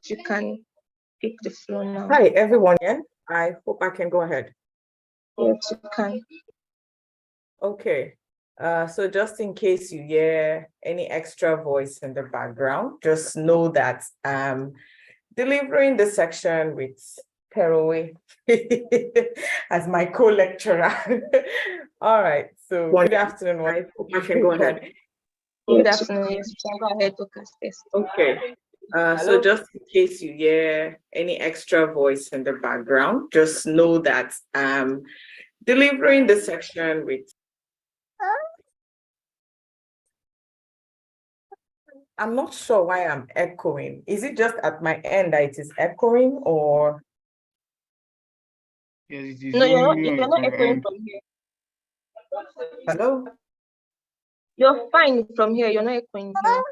You can pick the floor now. Hi, everyone. Yeah, I hope I can go ahead. Yes, you can. Okay. So just in case you hear any extra voice in the background, just know that I'm delivering the section with Perowe as my co-lecturer. All right. So good afternoon. I hope I can go ahead. Good afternoon. Yes, you can go ahead, Lucas. Yes. Okay. So just in case you hear any extra voice in the background, just know that I'm delivering the section with. I'm not sure why I'm echoing. Is it just at my end that it is echoing, or? Yes, it is. No, you're not echoing from here. Hello? You're fine from here. You're not echoing here.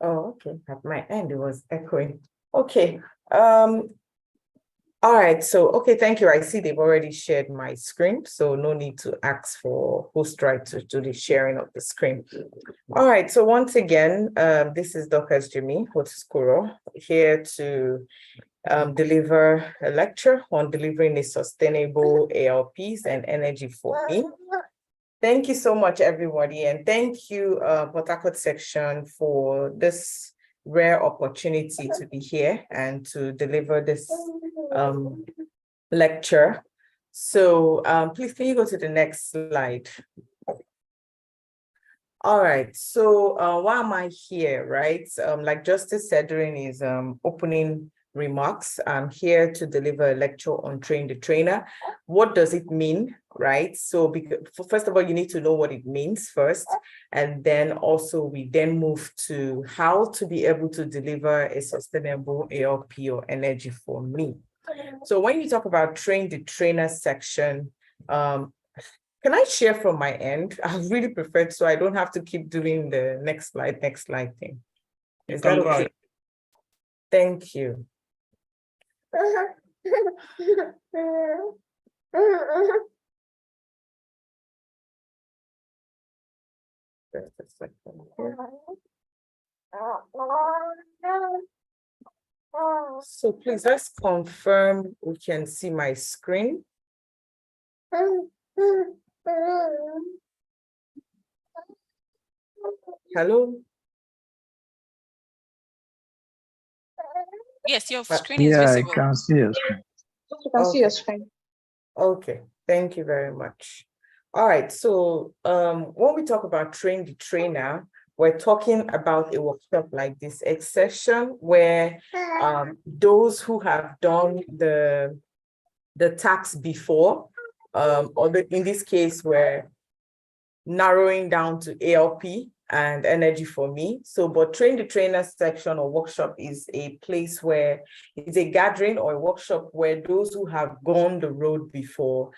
Oh, okay. At my end, it was echoing. Okay. All right. So, okay, thank you. I see they've already shared my screen, so no need to ask for host right to do the sharing of the screen. All right. So once again, this is Dr. Jimmy Hotuskuro here to deliver a lecture on delivering a sustainable ALPs and Energy4Me. Thank you so much, everybody. And thank you, Port Harcourt section, for this rare opportunity to be here and to deliver this lecture. So please, can you go to the next slide? All right, so why am I here, right? Like Justice said during his opening remarks, I'm here to deliver a lecture on Train the Trainer. What does it mean, right? So first of all, you need to know what it means first, and then also we then move to how to be able to deliver a sustainable ALP or Energy4Me. So when you talk about Train the Trainer section, can I share from my end? I really prefer so I don't have to keep doing the next slide thing. Is that okay? Thank you. So please, let's confirm we can see my screen. Hello? Yes, your screen is visible. I can see your screen. You can see your screen. Okay, thank you very much. All right, so when we talk about Train the Trainer, we're talking about a workshop like this, a session where those who have done the tasks before, or in this case, we're narrowing down to ALP and Energy4Me. So, but Train the Trainer section or workshop is a place where it's a gathering or a workshop where those who have gone the road before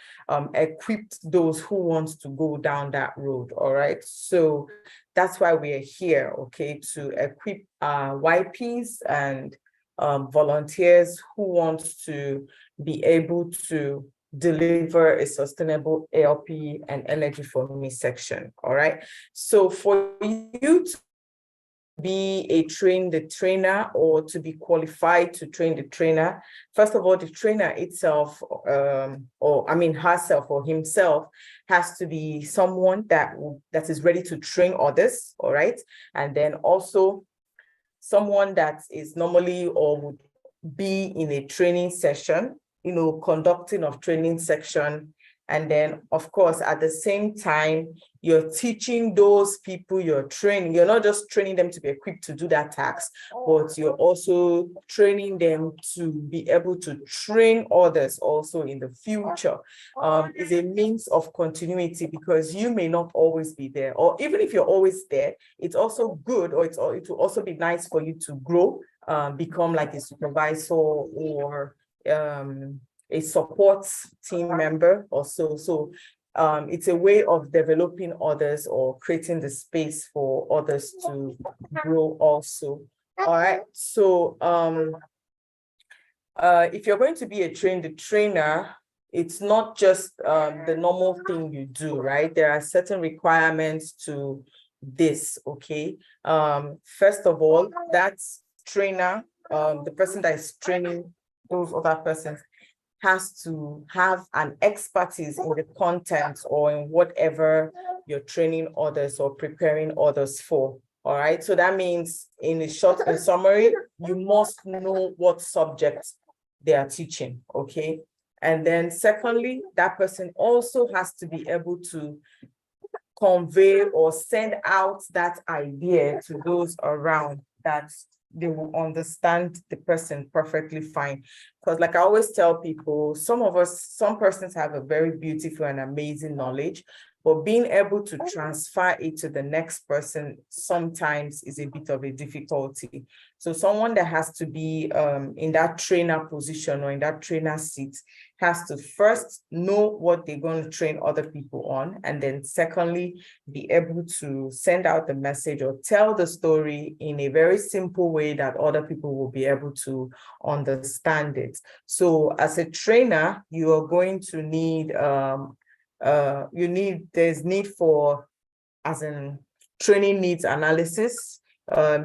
equipped those who want to go down that road. All right. So that's why we are here, okay, to equip YPs and volunteers who want to be able to deliver a sustainable ALP and Energy4Me section. All right. So for you to be a train the trainer or to be qualified to train the trainer, first of all, the trainer itself, herself or himself, has to be someone that is ready to train others. All right. And then also someone that is normally or would be in a training session, conducting of training section. And then, of course, at the same time, you're teaching those people you're training. You're not just training them to be equipped to do that task, but you're also training them to be able to train others also in the future. Is a means of continuity because you may not always be there, or even if you're always there, it's also good, or it will also be nice for you to grow, become like a supervisor or a support team member or so. So it's a way of developing others or creating the space for others to grow also. All right. So if you're going to be a trainer, it's not just the normal thing you do, right? There are certain requirements to this, okay? First of all, that's trainer the person that is training those other persons has to have an expertise in the content or in whatever you're training others or preparing others for. All right. So that means in summary, you must know what subject they are teaching. Okay. And then secondly, that person also has to be able to convey or send out that idea to those around, that they will understand the person perfectly fine. Because like I always tell people, some persons have a very beautiful and amazing knowledge, but being able to transfer it to the next person sometimes is a bit of a difficulty. So someone that has to be in that trainer position or in that trainer seat has to first know what they're going to train other people on, and then secondly, be able to send out the message or tell the story in a very simple way that other people will be able to understand it. So as a trainer, you are going to need, there's need for, as in training needs analysis.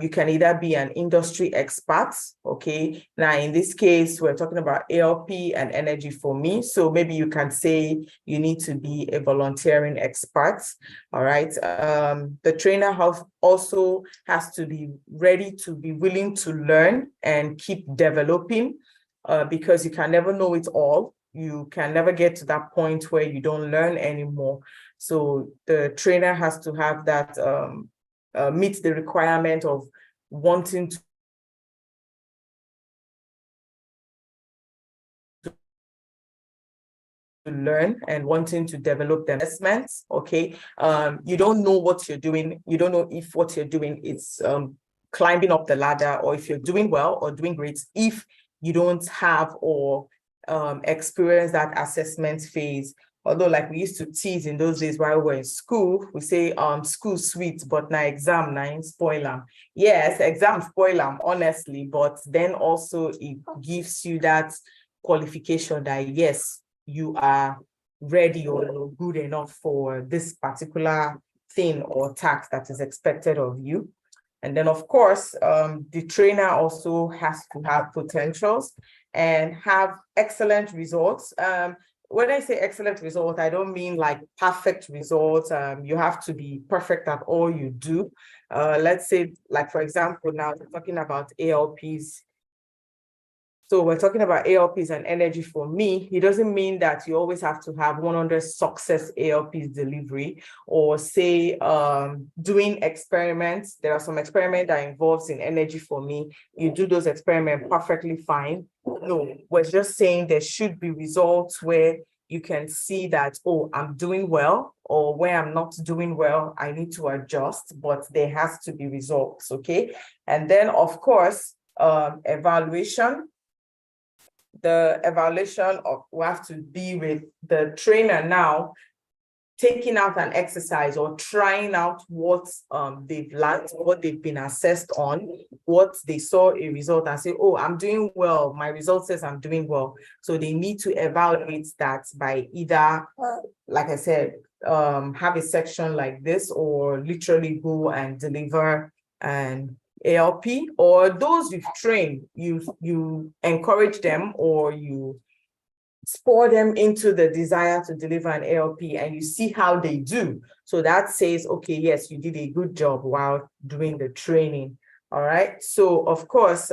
You can either be an industry expert, okay? Now, in this case, we're talking about ALP and Energy4Me. So maybe you can say you need to be a volunteering expert, all right? The trainer also has to be ready to be willing to learn and keep developing, because you can never know it all. You can never get to that point where you don't learn anymore. So the trainer has to have that, meet the requirement of wanting to learn and wanting to develop the investments. Okay. You don't know what you're doing. You don't know if what you're doing is climbing up the ladder, or if you're doing well or doing great, if you don't have or experience that assessment phase. Although, like we used to tease in those days while we were in school, we say school sweet, but now exam nine spoil them. Yes, exam spoil them, honestly, but then also it gives you that qualification that yes, you are ready or good enough for this particular thing or task that is expected of you. And then, of course, the trainer also has to have potentials and have excellent results. When I say excellent result, I don't mean like perfect results. You have to be perfect at all you do. Let's say, like, for example, now we're talking about ALPs. So we're talking about ALPs and Energy4Me. It doesn't mean that you always have to have 100 success ALPs delivery, or say doing experiments. There are some experiments that involves in Energy4Me. You do those experiments perfectly fine. No, we're just saying there should be results where you can see that, oh, I'm doing well, or where I'm not doing well, I need to adjust, but there has to be results, okay? And then, of course, evaluation. The evaluation will have to be with the trainer now taking out an exercise or trying out what they've learned, what they've been assessed on, what they saw a result and say, oh, I'm doing well. My result says I'm doing well. So they need to evaluate that by either, like I said, have a section like this, or literally go and deliver an ALP, or those you've trained, you encourage them, or you spur them into the desire to deliver an ALP, and you see how they do. So that says, okay, yes, you did a good job while doing the training. All right. So of course,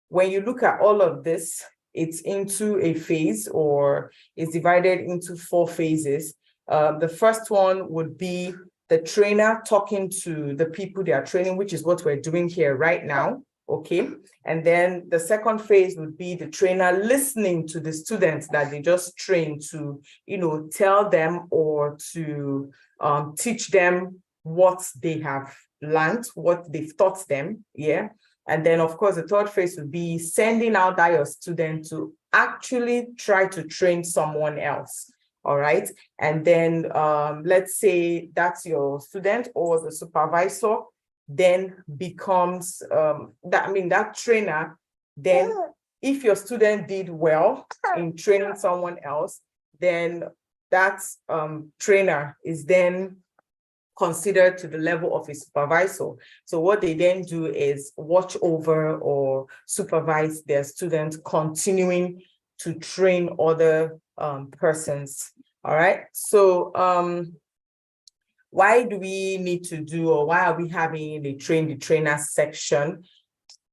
when you look at all of this, it's into a phase, or it's divided into 4 phases. The first one would be the trainer talking to the people they are training, which is what we're doing here right now. Okay. And then the second phase would be the trainer listening to the students that they just trained to, tell them or to teach them what they have learned, what they've taught them. Yeah. And then, of course, the third phase would be sending out that your student to actually try to train someone else. All right. And then let's say that's your student or the supervisor then becomes that trainer. Then if your student did well in training someone else, then that trainer is then considered to the level of a supervisor. So what they then do is watch over or supervise their students continuing to train other persons. All right. So why do we need to do, or why are we having the train the trainer section?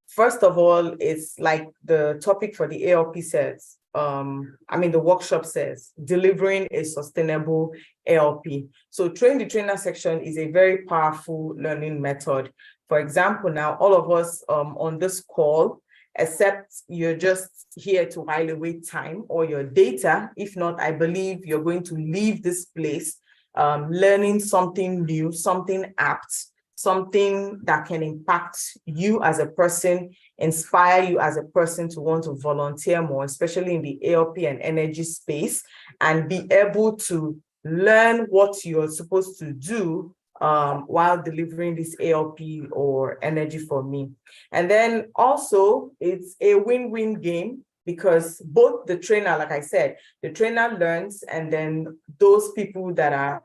First of all, it's like the topic for the ALP says, the workshop says, delivering a sustainable ALP. So train the trainer section is a very powerful learning method. For example, now all of us on this call, except you're just here to while away time or your data. If not, I believe you're going to leave this place learning something new, something apt, something that can impact you as a person, inspire you as a person to want to volunteer more, especially in the ALP and energy space, and be able to learn what you're supposed to do while delivering this ALP or Energy4Me. And then also it's a win-win game, because both the trainer, like I said, the trainer learns, and then those people that are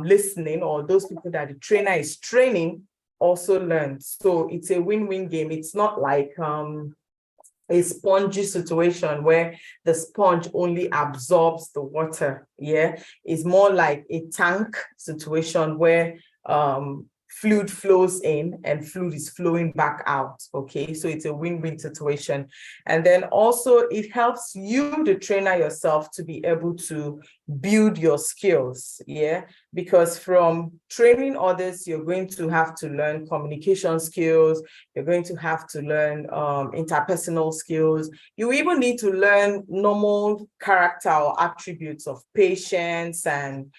listening, or those people that the trainer is training, also learn. So it's a win-win game. It's not like a spongy situation where the sponge only absorbs the water. Yeah, it's more like a tank situation where fluid flows in and fluid is flowing back out. Okay, so it's a win-win situation. And then also it helps you, the trainer yourself, to be able to build your skills. Yeah, because from training others, you're going to have to learn communication skills, you're going to have to learn interpersonal skills. You even need to learn normal character or attributes of patience and,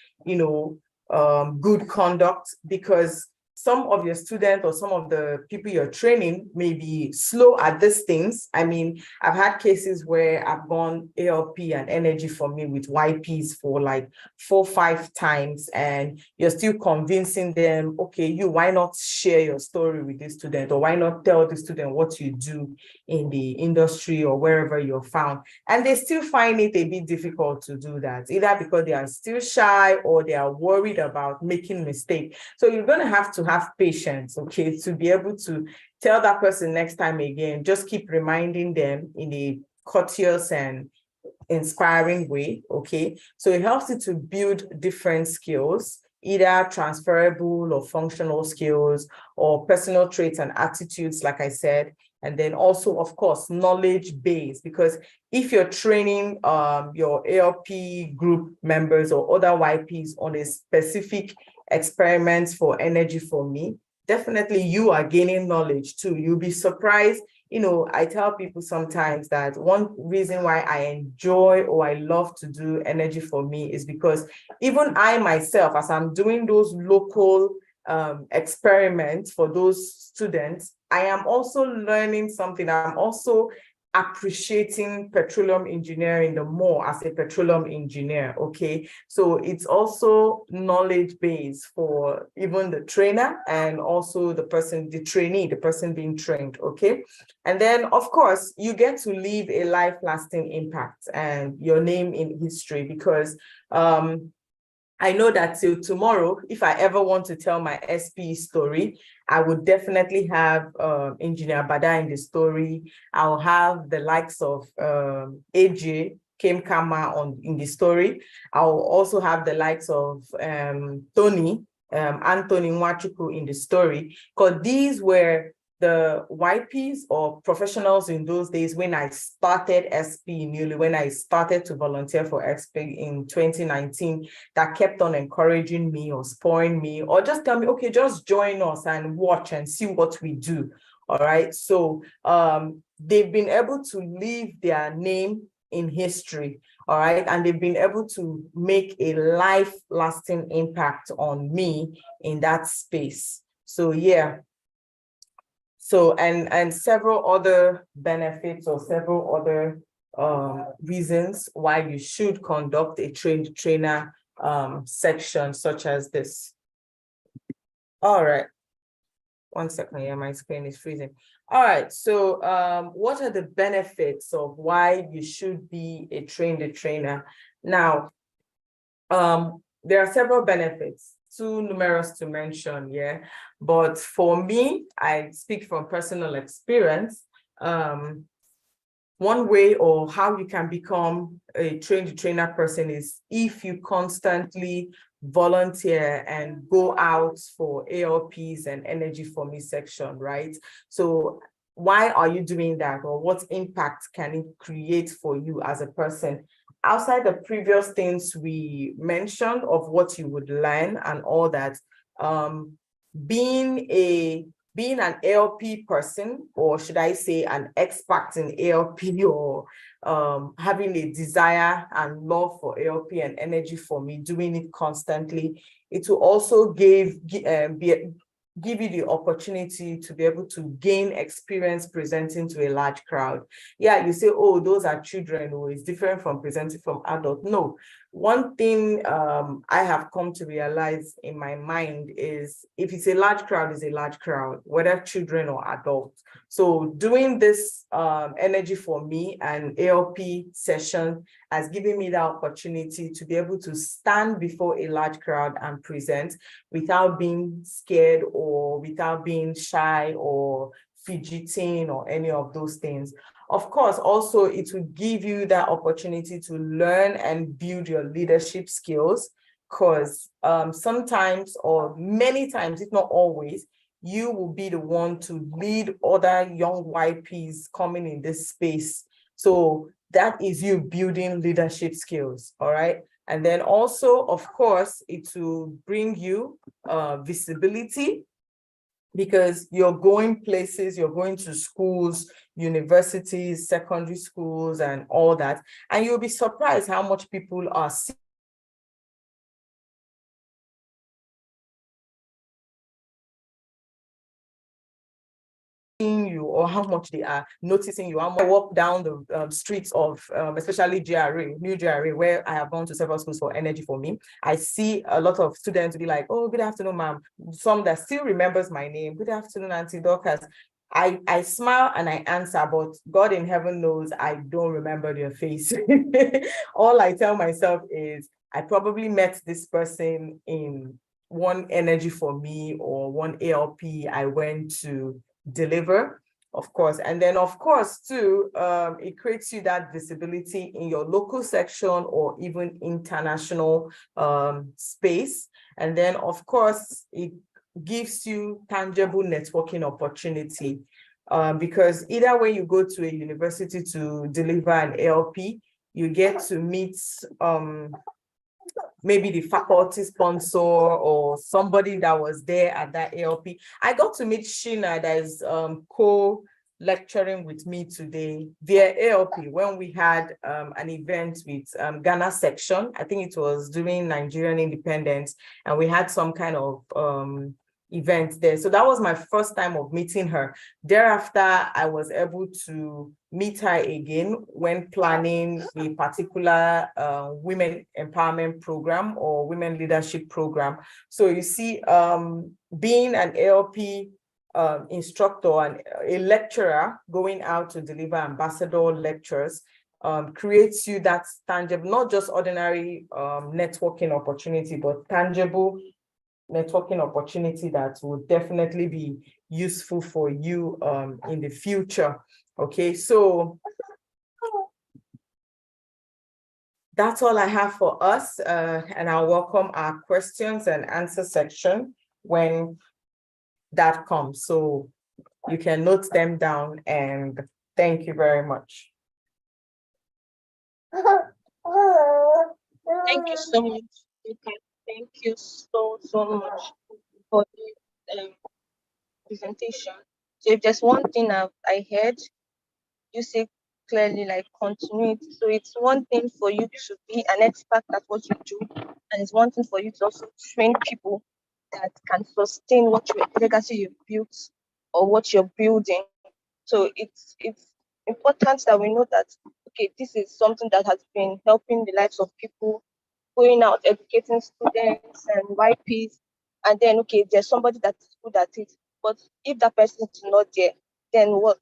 good conduct, because some of your students or some of the people you're training may be slow at these things. I mean, I've had cases where I've gone ALP and Energy4Me with YPs for like 4-5 times, and you're still convincing them, okay, why not share your story with this student, or why not tell the student what you do in the industry or wherever you're found? And they still find it a bit difficult to do that, either because they are still shy or they are worried about making mistakes. So you're going to have patience, okay, to be able to tell that person next time again. Just keep reminding them in a courteous and inspiring way, okay? So it helps you to build different skills, either transferable or functional skills, or personal traits and attitudes, like I said. And then also, of course, knowledge base, because if you're training your ALP group members or other YPs on a specific experiments for Energy4Me, definitely you are gaining knowledge too. You'll be surprised. I tell people sometimes that one reason why I enjoy or I love to do Energy4Me is because even I myself, as I'm doing those local experiments for those students, I am also learning something. I'm also appreciating petroleum engineering the more as a petroleum engineer, okay? So it's also knowledge base for even the trainer and also the person, the trainee, the person being trained, okay? And then, of course, you get to leave a life-lasting impact and your name in history, because I know that till tomorrow, if I ever want to tell my SP story, I would definitely have Engineer Bada in the story. I'll have the likes of AJ, Kim Kama in the story. I'll also have the likes of Tony, Anthony Nwachukwu in the story, because these were the YPs or professionals in those days when I started SP newly, when I started to volunteer for SP in 2019, that kept on encouraging me or spurring me, or just tell me, okay, just join us and watch and see what we do. All right. So they've been able to leave their name in history. All right. And they've been able to make a life-lasting impact on me in that space. So yeah. So, and several other benefits or several other reasons why you should conduct a trainer section such as this. All right. 1 second here, my screen is freezing. All right, so what are the benefits of why you should be a trainer? Now, there are several benefits. too numerous to mention, yeah. But for me, I speak from personal experience. One way or how you can become a train-the-trainer person is if you constantly volunteer and go out for ALPs and Energy4Me section, right? So why are you doing that, or what impact can it create for you as a person? Outside the previous things we mentioned of what you would learn and all that, being an ALP person, or should I say an expert in ALP, or having a desire and love for ALP and Energy4Me, doing it constantly, it will also give you the opportunity to be able to gain experience presenting to a large crowd. Yeah, you say, oh, those are children, or it's different from presenting from adult. No, one thing I have come to realize in my mind is if it's a large crowd, it's a large crowd, whether children or adults. So doing this Energy4Me and ALP session has given me the opportunity to be able to stand before a large crowd and present without being scared or without being shy or fidgeting or any of those things. Of course, also it will give you that opportunity to learn and build your leadership skills, because sometimes, or many times, if not always, you will be the one to lead other young YPs coming in this space. So that is you building leadership skills, all right? And then also, of course, it will bring you visibility, because you're going places, you're going to schools, universities, secondary schools, and all that. And you'll be surprised how much people are you, or how much they are noticing you. I walk down the streets of especially GRA, New GRA, where I have gone to several schools for Energy4Me. I see a lot of students be like, oh, good afternoon, ma'am. Some that still remembers my name. Good afternoon, Auntie Dorcas. I smile and I answer, but God in heaven knows I don't remember their face. All I tell myself is I probably met this person in one Energy4Me or one ALP I went to deliver, of course. And then, of course, too, it creates you that visibility in your local section or even international space. And then, of course, it gives you tangible networking opportunity, because either way you go to a university to deliver an ALP, you get to meet maybe the faculty sponsor or somebody that was there at that ALP. I got to meet Sheena, that is co-lecturing with me today via ALP when we had an event with Ghana section. I think it was during Nigerian independence, and we had some kind of event there. So that was my first time of meeting her. Thereafter, I was able to meet her again when planning a particular women empowerment program or women leadership program. So you see, being an ALP instructor and a lecturer going out to deliver ambassador lectures creates you that tangible, not just ordinary networking opportunity, but tangible networking opportunity that will definitely be useful for you in the future. Okay, so that's all I have for us, and I'll welcome our questions and answer section when that comes. So you can note them down, and thank you very much. Thank you so much. Thank you so much for this presentation. So if there's one thing I heard you say clearly, like continuity. So it's one thing for you to be an expert at what you do, and it's one thing for you to also train people that can sustain what your legacy you've built or what you're building. So it's important that we know that, okay, this is something that has been helping the lives of people, going out, educating students and YPs, and then, okay, there's somebody that is good at it. But if that person is not there, then what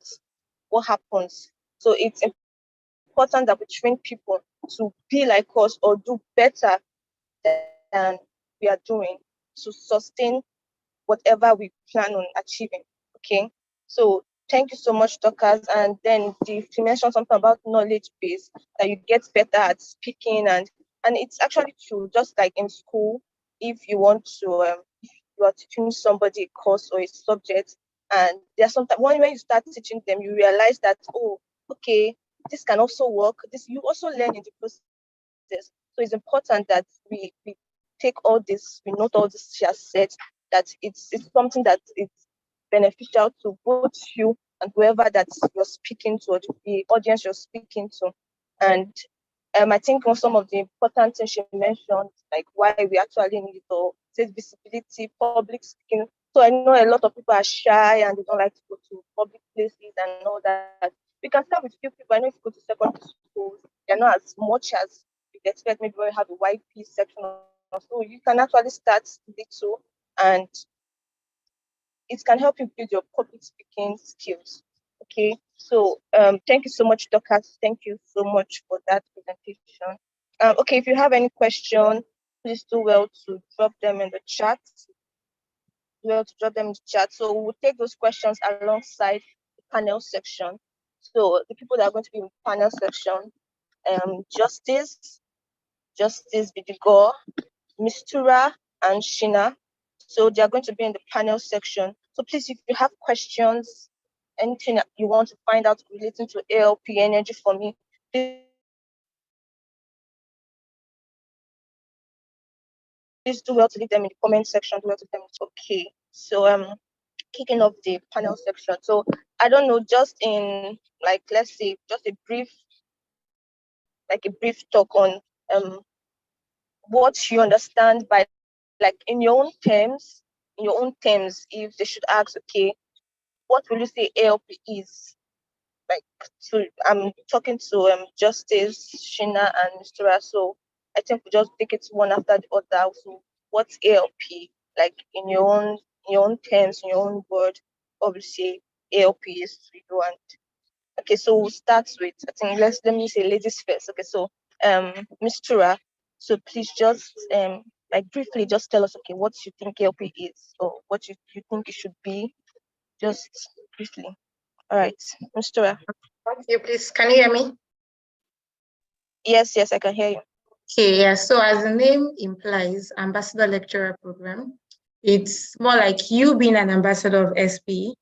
happens? So it's important that we train people to be like us or do better than we are doing. to sustain whatever we plan on achieving. Okay, so thank you so much, Dorcas. And then you mentioned something about knowledge base, that you get better at speaking, and it's actually true. Just like in school, if you want to, if you are teaching somebody a course or a subject, and there's sometimes when you start teaching them, you realize that, oh, okay, this can also work. This you also learn in the process. So it's important that we take all this, we note all this she has said, that it's something that it's beneficial to both you and whoever that you're speaking to, or the audience you're speaking to. And I think on some of the important things she mentioned, like why we actually need it, or says visibility, public speaking. So I know a lot of people are shy and they don't like to go to public places and all that. We can start with few people. I know if you go to secondary schools, they're not as much as you expect. Maybe we have a YP section or so. You can actually start little, and it can help you build your public speaking skills. Okay, so thank you so much, Dorcas. Thank you so much for that presentation. Okay, if you have any question, please do well to drop them in the chat. So we'll take those questions alongside the panel section. So the people that are going to be in the panel section, Justice Bidigo, Mistura, and Shina. So they are going to be in the panel section. So please, if you have questions, anything that you want to find out relating to ALP energy for me, please do well to leave them in the comment section. Okay. So kicking off the panel section. So I don't know, just in like let's say just a brief talk on what you understand by like in your own terms, if they should ask, okay, what will you say ALP is? Like, so I'm talking to Justice, Shina, and Mr. So I think we just take it one after the other. So what's ALP? Like in your own terms, in your own word, obviously ALP is to you. And okay, so we'll start with, I think let me say ladies first. Okay, so Mistura, so please just like briefly just tell us, okay, what you think ALP is, or what you think it should be, just briefly. All right, Mistura. Okay, please, can you hear me? Yes, I can hear you. Okay, yeah. So as the name implies, ambassador lecturer program, it's more like you being an ambassador of SP,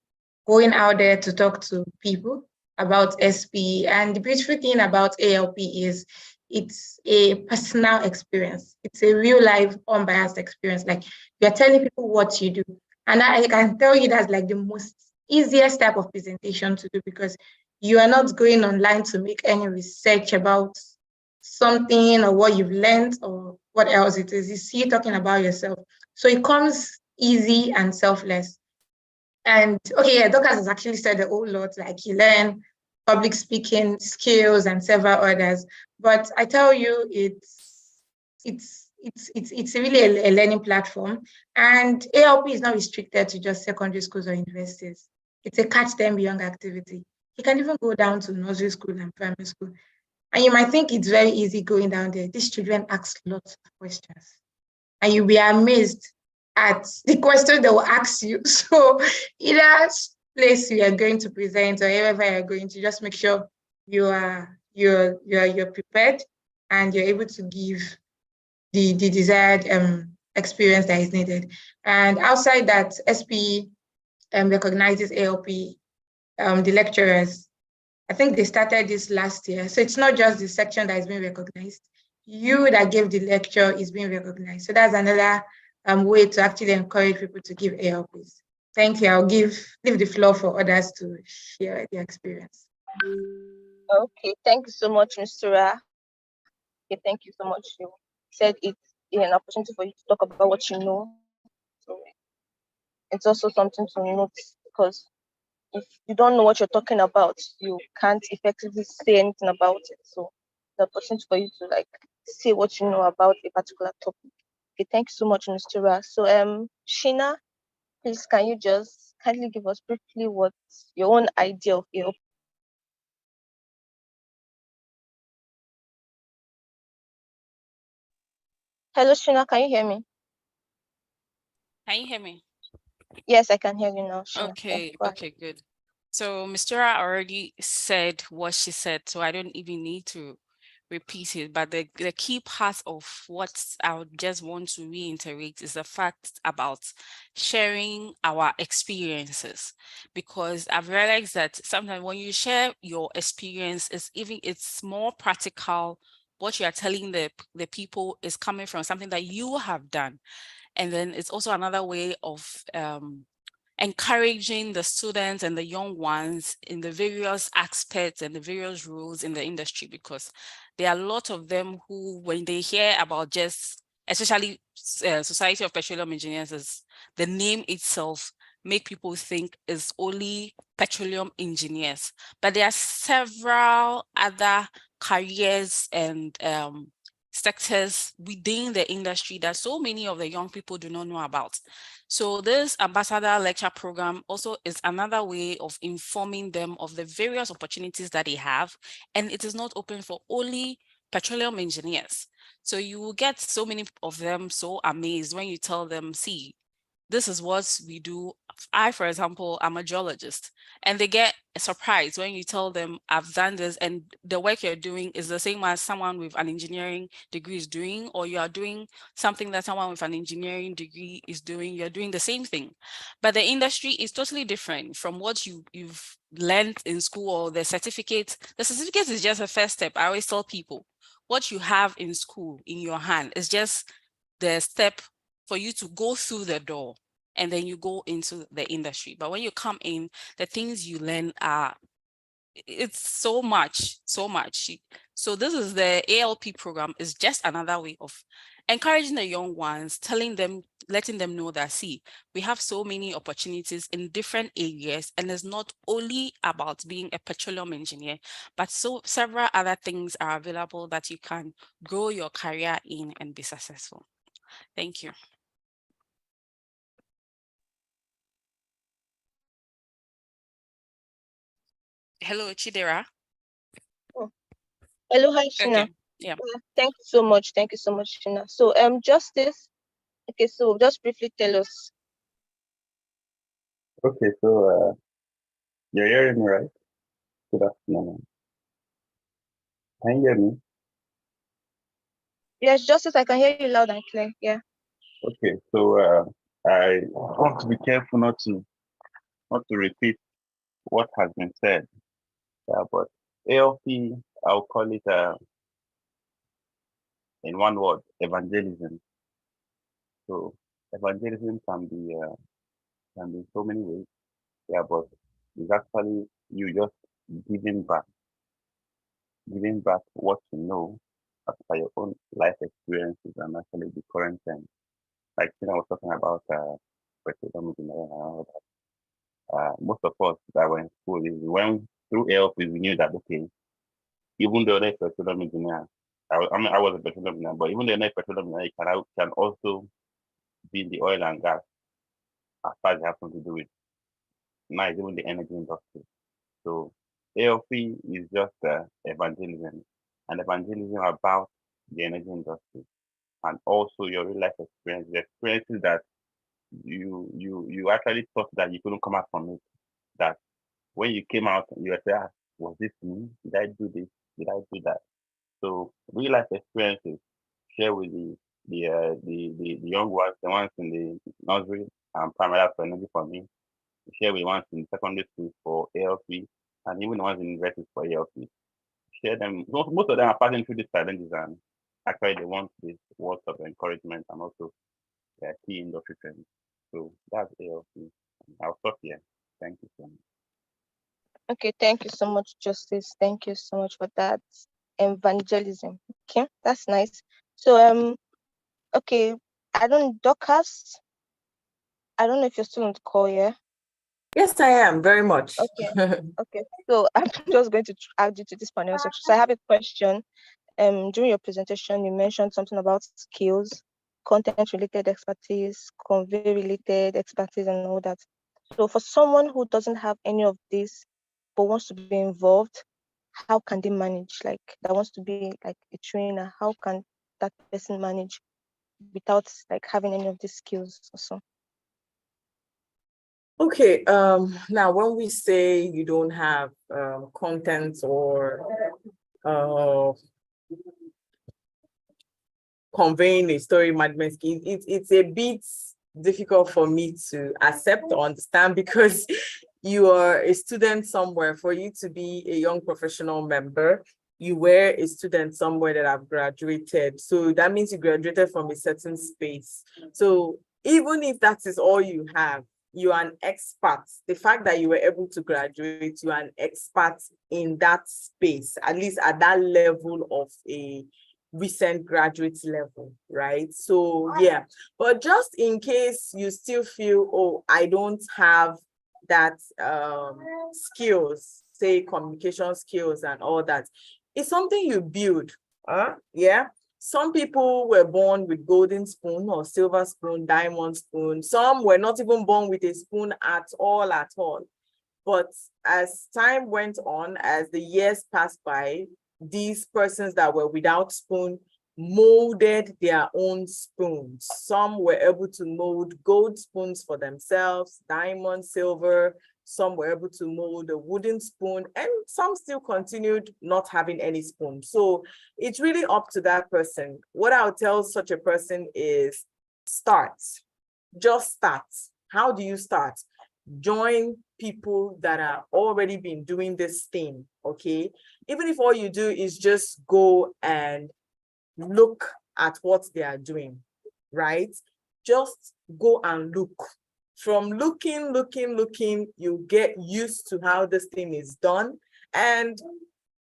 going out there to talk to people about SP. And the beautiful thing about ALP is it's a personal experience. It's a real life, unbiased experience. Like you're telling people what you do. And I can tell you that's like the most easiest type of presentation to do, because you are not going online to make any research about something or what you've learned or what else it is. You see you talking about yourself. So it comes easy and selfless. And okay, yeah, Dorcas has actually said a whole lot, like you learn public speaking skills and several others. But I tell you, it's really a learning platform. And ALP is not restricted to just secondary schools or universities. It's a catch them young activity. You can even go down to nursery school and primary school. And you might think it's very easy going down there. These children ask lots of questions. And you'll be amazed at the questions they will ask you. So either place you are going to present or wherever you're going to, just make sure you're prepared and you're able to give the desired experience that is needed. And outside that, SP recognizes ALP, the lecturers. I think they started this last year. So it's not just the section that is being recognized. You that gave the lecture is being recognized. So that's another way to actually encourage people to give ALPs. Thank you. I'll leave the floor for others to share their experience. Okay, thank you so much, Mr. Ra. Okay, thank you so much. You said it's an opportunity for you to talk about what you know. So it's also something to note, because if you don't know what you're talking about, you can't effectively say anything about it. So the opportunity for you to like say what you know about a particular topic. Okay, thank you so much, Mr. Ra. So Shina, please can you just kindly give us briefly what's your own idea of AOP? Hello, Shina, can you hear me? Can you hear me? Yes, I can hear you now, Shina. Yeah, Okay, go ahead. okay, good. So Mr. already said what she said, so I don't even need to repeat it. But the key part of what I would just want to reiterate is the fact about sharing our experiences. Because I've realized that sometimes when you share your experience, it's more practical. What you are telling the people is coming from something that you have done. And then it's also another way of encouraging the students and the young ones in the various aspects and the various roles in the industry, because there are a lot of them who, when they hear about just, especially Society of Petroleum Engineers, is the name itself make people think is only petroleum engineers. But there are several other careers and sectors within the industry that so many of the young people do not know about. So this ambassador lecture program also is another way of informing them of the various opportunities that they have. And it is not open for only petroleum engineers. So you will get so many of them so amazed when you tell them, see, this is what we do. I, for example, I'm a geologist, and they get surprised when you tell them I've done this and the work you're doing is the same as someone with an engineering degree is doing, or you are doing something that someone with an engineering degree is doing, you're doing the same thing. But the industry is totally different from what you've learned in school or the certificate. The certificate is just a first step. I always tell people, what you have in school in your hand is just the step for you to go through the door, and then you go into the industry. But when you come in, the things you learn are, it's so much, so much. So this is the ALP program is just another way of encouraging the young ones, telling them, letting them know that, see, we have so many opportunities in different areas, and it's not only about being a petroleum engineer, but so several other things are available that you can grow your career in and be successful. Thank you. Hello, Chidera. Oh, hello, hi, Shina. Okay, yeah. Thank you so much. Thank you so much, Shina. So, Justice. Okay, so just briefly tell us. Okay, so you're hearing me, right? Good afternoon. Can you hear me? Yes, Justice, I can hear you loud and clear. Yeah. Okay, so I want to be careful not to repeat what has been said. But ALP, I'll call it in one word, evangelism. So evangelism can be so many ways. Yeah, but it's actually you just giving back what you know as per your own life experiences and actually the current time. Like I was talking about petroleum engineering and all that. Most of us that were in school is when through ALP we knew that okay, even though they're petroleum engineer, I was a petroleum engineer, but even though they're petroleum engineer, can also be in the oil and gas as far as it has something to do with now it's even the energy industry. So ALP is just evangelism, and evangelism about the energy industry and also your real life experience, the experiences that you actually thought that you couldn't come out from it. That when you came out, you were saying, was this me? Did I do this? Did I do that? So real life experiences share with the young ones, the ones in the nursery and primary for Energy4Me, share with the ones in secondary school for ALP, and even the ones in university for ALP. Share them. Most of them are passing through these challenges, and actually they want this words of encouragement and also key industry trends. So that's ALP. I'll stop here. Thank you so much. Okay, thank you so much, Justice. Thank you so much for that evangelism. Okay, that's nice. So, okay, Dorcas, I don't know if you're still on the call, yeah? Yes, I am very much. Okay, okay. So I'm just going to add you to this panel section. So I have a question. During your presentation, you mentioned something about skills, content-related expertise, convey-related expertise, and all that. So for someone who doesn't have any of this but wants to be involved, how can they manage? Like that wants to be like a trainer, how can that person manage without like having any of these skills or so? Okay, now when we say you don't have content or conveying a story management skill, it's a bit difficult for me to accept or understand because you are a student somewhere. For you to be a young professional member, you were a student somewhere that have graduated. So that means you graduated from a certain space. So even if that is all you have, you are an expert. The fact that you were able to graduate, you are an expert in that space, at least at that level of a recent graduate level, right? So yeah, but just in case you still feel, oh, I don't have that skills, say communication skills and all that, it's something you build. Yeah. Some people were born with golden spoon or silver spoon, diamond spoon. Some were not even born with a spoon at all, at all. But as time went on, as the years passed by, these persons that were without spoon molded their own spoons. Some were able to mold gold spoons for themselves, diamond, silver. Some were able to mold a wooden spoon, and some still continued not having any spoon. So it's really up to that person. What I'll tell such a person is start. Just start. How do you start? Join people that are already been doing this thing, okay? Even if all you do is just go and look at what they are doing, right? Just go and look. From looking, you get used to how this thing is done. And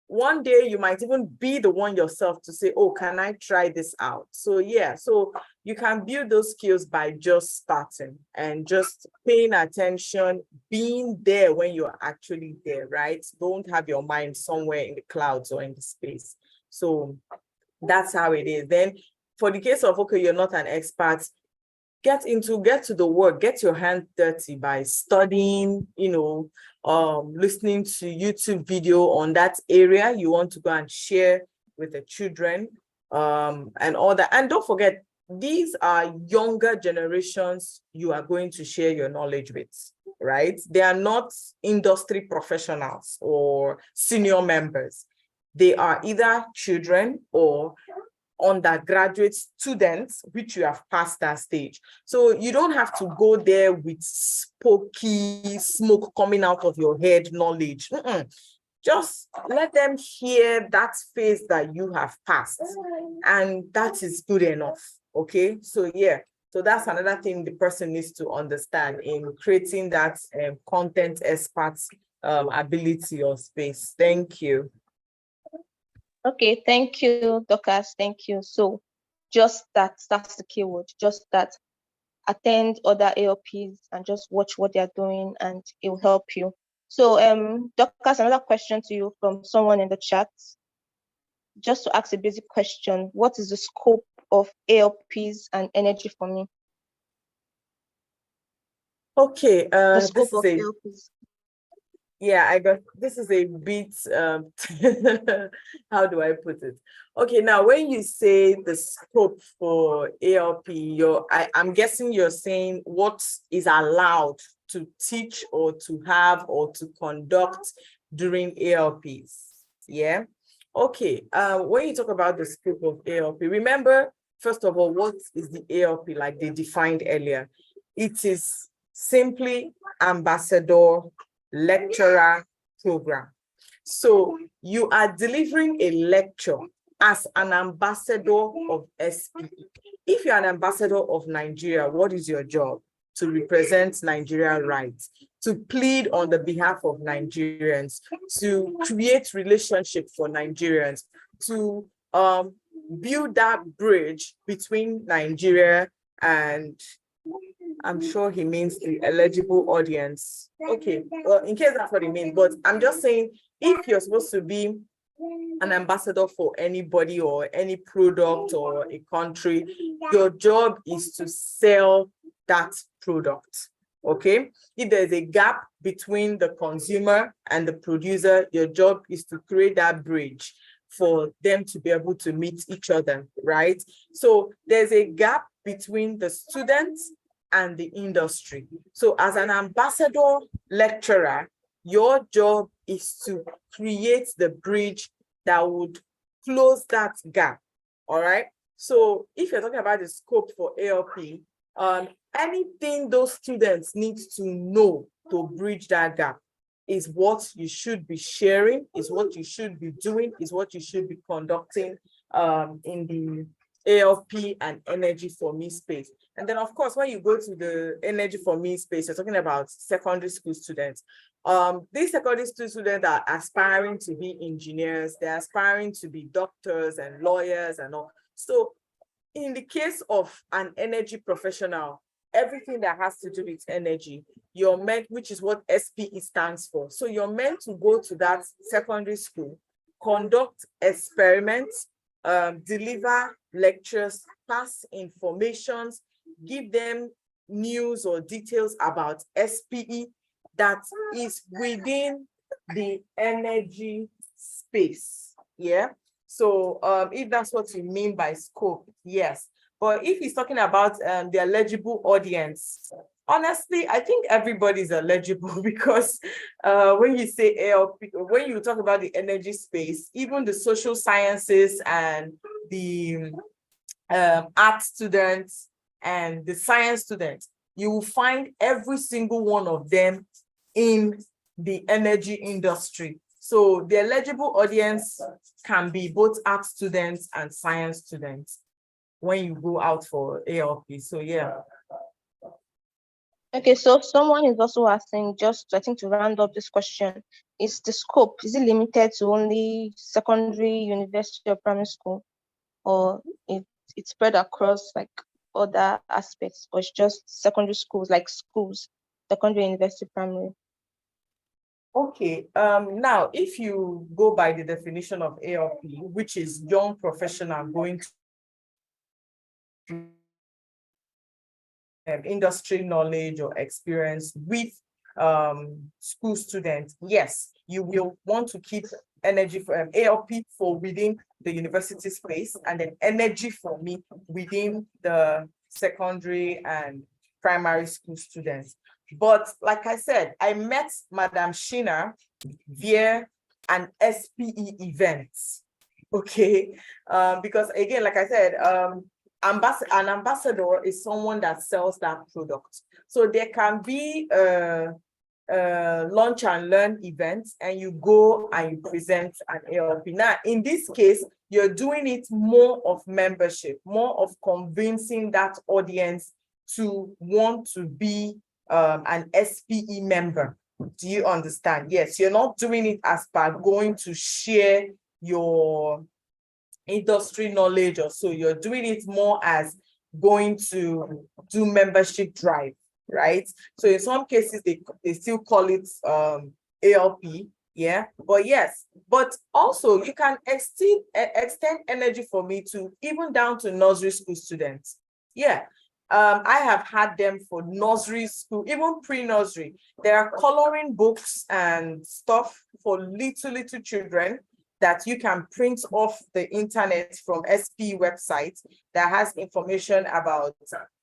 one day you might even be the one yourself to say, oh, can I try this out? So yeah, so you can build those skills by just starting and just paying attention, being there when you're actually there, right? Don't have your mind somewhere in the clouds or in the space. So that's how it is. Then for the case of, okay, you're not an expert, get to the work, get your hand dirty by studying, listening to YouTube video on that area you want to go and share with the children, and all that. And don't forget, these are younger generations you are going to share your knowledge with, right? They are not industry professionals or senior members. They are either children or undergraduate students, which you have passed that stage. So you don't have to go there with spooky smoke coming out of your head knowledge. Just let them hear that phase that you have passed, and that is good enough. Okay, so yeah, so that's another thing the person needs to understand in creating that content expert ability or space. Thank you. Okay, thank you, Dorcas. Thank you. So just that's the keyword. Just that. Attend other ALPs and just watch what they're doing, and it will help you. So Dorcas, another question to you from someone in the chat. Just to ask a basic question, what is the scope of ALPs and Energy4Me? Okay, The scope this is of ALPs. Yeah, I got, this is a bit, how do I put it? Okay, now when you say the scope for ALP, I'm guessing you're saying what is allowed to teach or to have or to conduct during ALPs, yeah? Okay, when you talk about the scope of ALP, remember, first of all, what is the ALP like they defined earlier? It is simply ambassador lecturer program. So you are delivering a lecture as an ambassador of SPE. If you're an ambassador of Nigeria, what is your job? To represent Nigerian rights, to plead on the behalf of Nigerians, to create relationship for Nigerians, to build that bridge between Nigeria and, I'm sure he means the eligible audience. Okay, well, in case that's what he means, but I'm just saying, if you're supposed to be an ambassador for anybody or any product or a country, your job is to sell that product, okay? If there's a gap between the consumer and the producer, your job is to create that bridge for them to be able to meet each other, right? So there's a gap between the students and the industry. So as an ambassador lecturer, your job is to create the bridge that would close that gap. All right. So if you're talking about the scope for ALP, anything those students need to know to bridge that gap is what you should be sharing, is what you should be doing, is what you should be conducting in the ALP and Energy4Me space. And then, of course, when you go to the Energy4Me space, you're talking about secondary school students. These secondary school students are aspiring to be engineers, they're aspiring to be doctors and lawyers and all. So in the case of an energy professional, everything that has to do with energy, you're meant, which is what SPE stands for. So you're meant to go to that secondary school, conduct experiments, deliver lectures, pass informations, give them news or details about SPE that is within the energy space. Yeah. So if that's what you mean by scope, yes. But if he's talking about the eligible audience, honestly, I think everybody's eligible because when you say ALP, when you talk about the energy space, even the social sciences and the art students and the science students, you will find every single one of them in the energy industry. So the eligible audience can be both art students and science students when you go out for ALP. So yeah. Okay, so someone is also asking, just I think to round up this question, is the scope, is it limited to only secondary, university or primary school? Or it's spread across like other aspects, or it's just secondary schools, like schools, secondary, university, primary? Okay, now if you go by the definition of ALP, which is young professional going to industry knowledge or experience with school students, yes, you will want to keep energy for ALP for within the university space, and then Energy4Me within the secondary and primary school students. But like I said, I met Madam Sheena via an SPE event. Okay, because again, like I said, an ambassador is someone that sells that product. So there can be a launch and learn events, and you go and you present an ALP. Now, in this case, you're doing it more of membership, more of convincing that audience to want to be an SPE member. Do you understand? Yes, you're not doing it as per going to share your industry knowledge or so. You're doing it more as going to do membership drive, right? So in some cases, they still call it ALP, yeah. But yes, but also you can extend Energy4Me to even down to nursery school students. Yeah. I have had them for nursery school, even pre-nursery. There are coloring books and stuff for little children that you can print off the internet from SP website that has information about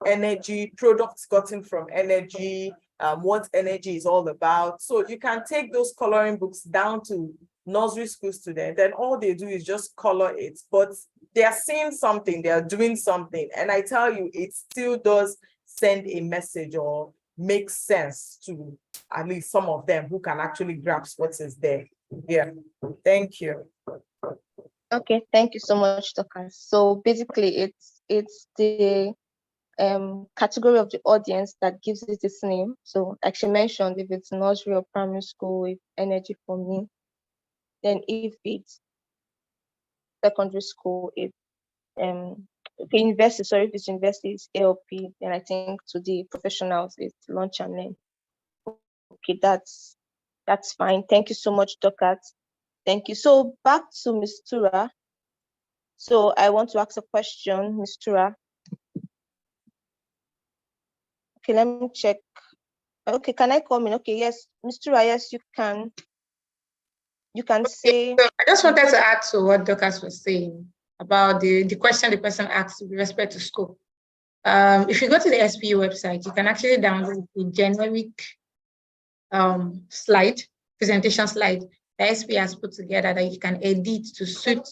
energy, products gotten from energy, what energy is all about. So you can take those coloring books down to nursery school students, and all they do is just color it, but they are seeing something, they are doing something. And I tell you, it still does send a message or make sense to at least some of them who can actually grasp what is there. Yeah, thank you. Okay, thank you so much, Dr. So basically, it's the category of the audience that gives it its name. So like she mentioned, if it's nursery or primary school with Energy4Me, then if it's secondary school, if okay, university, sorry, if it's university, it's ALP, then I think to the professionals, it's launch and learn. Okay, that's fine. Thank you so much, Dr. Thank you. So back to Ms. Tura. So I want to ask a question, Ms. Tura. Okay, let me check. Okay, can I come in? Okay, yes, Ms. Tura, yes, you can. You can say. So I just wanted to add to what Dorcas was saying about the question the person asked with respect to scope. If you go to the SPE website, you can actually download a generic presentation slide that SPE has put together that you can edit to suit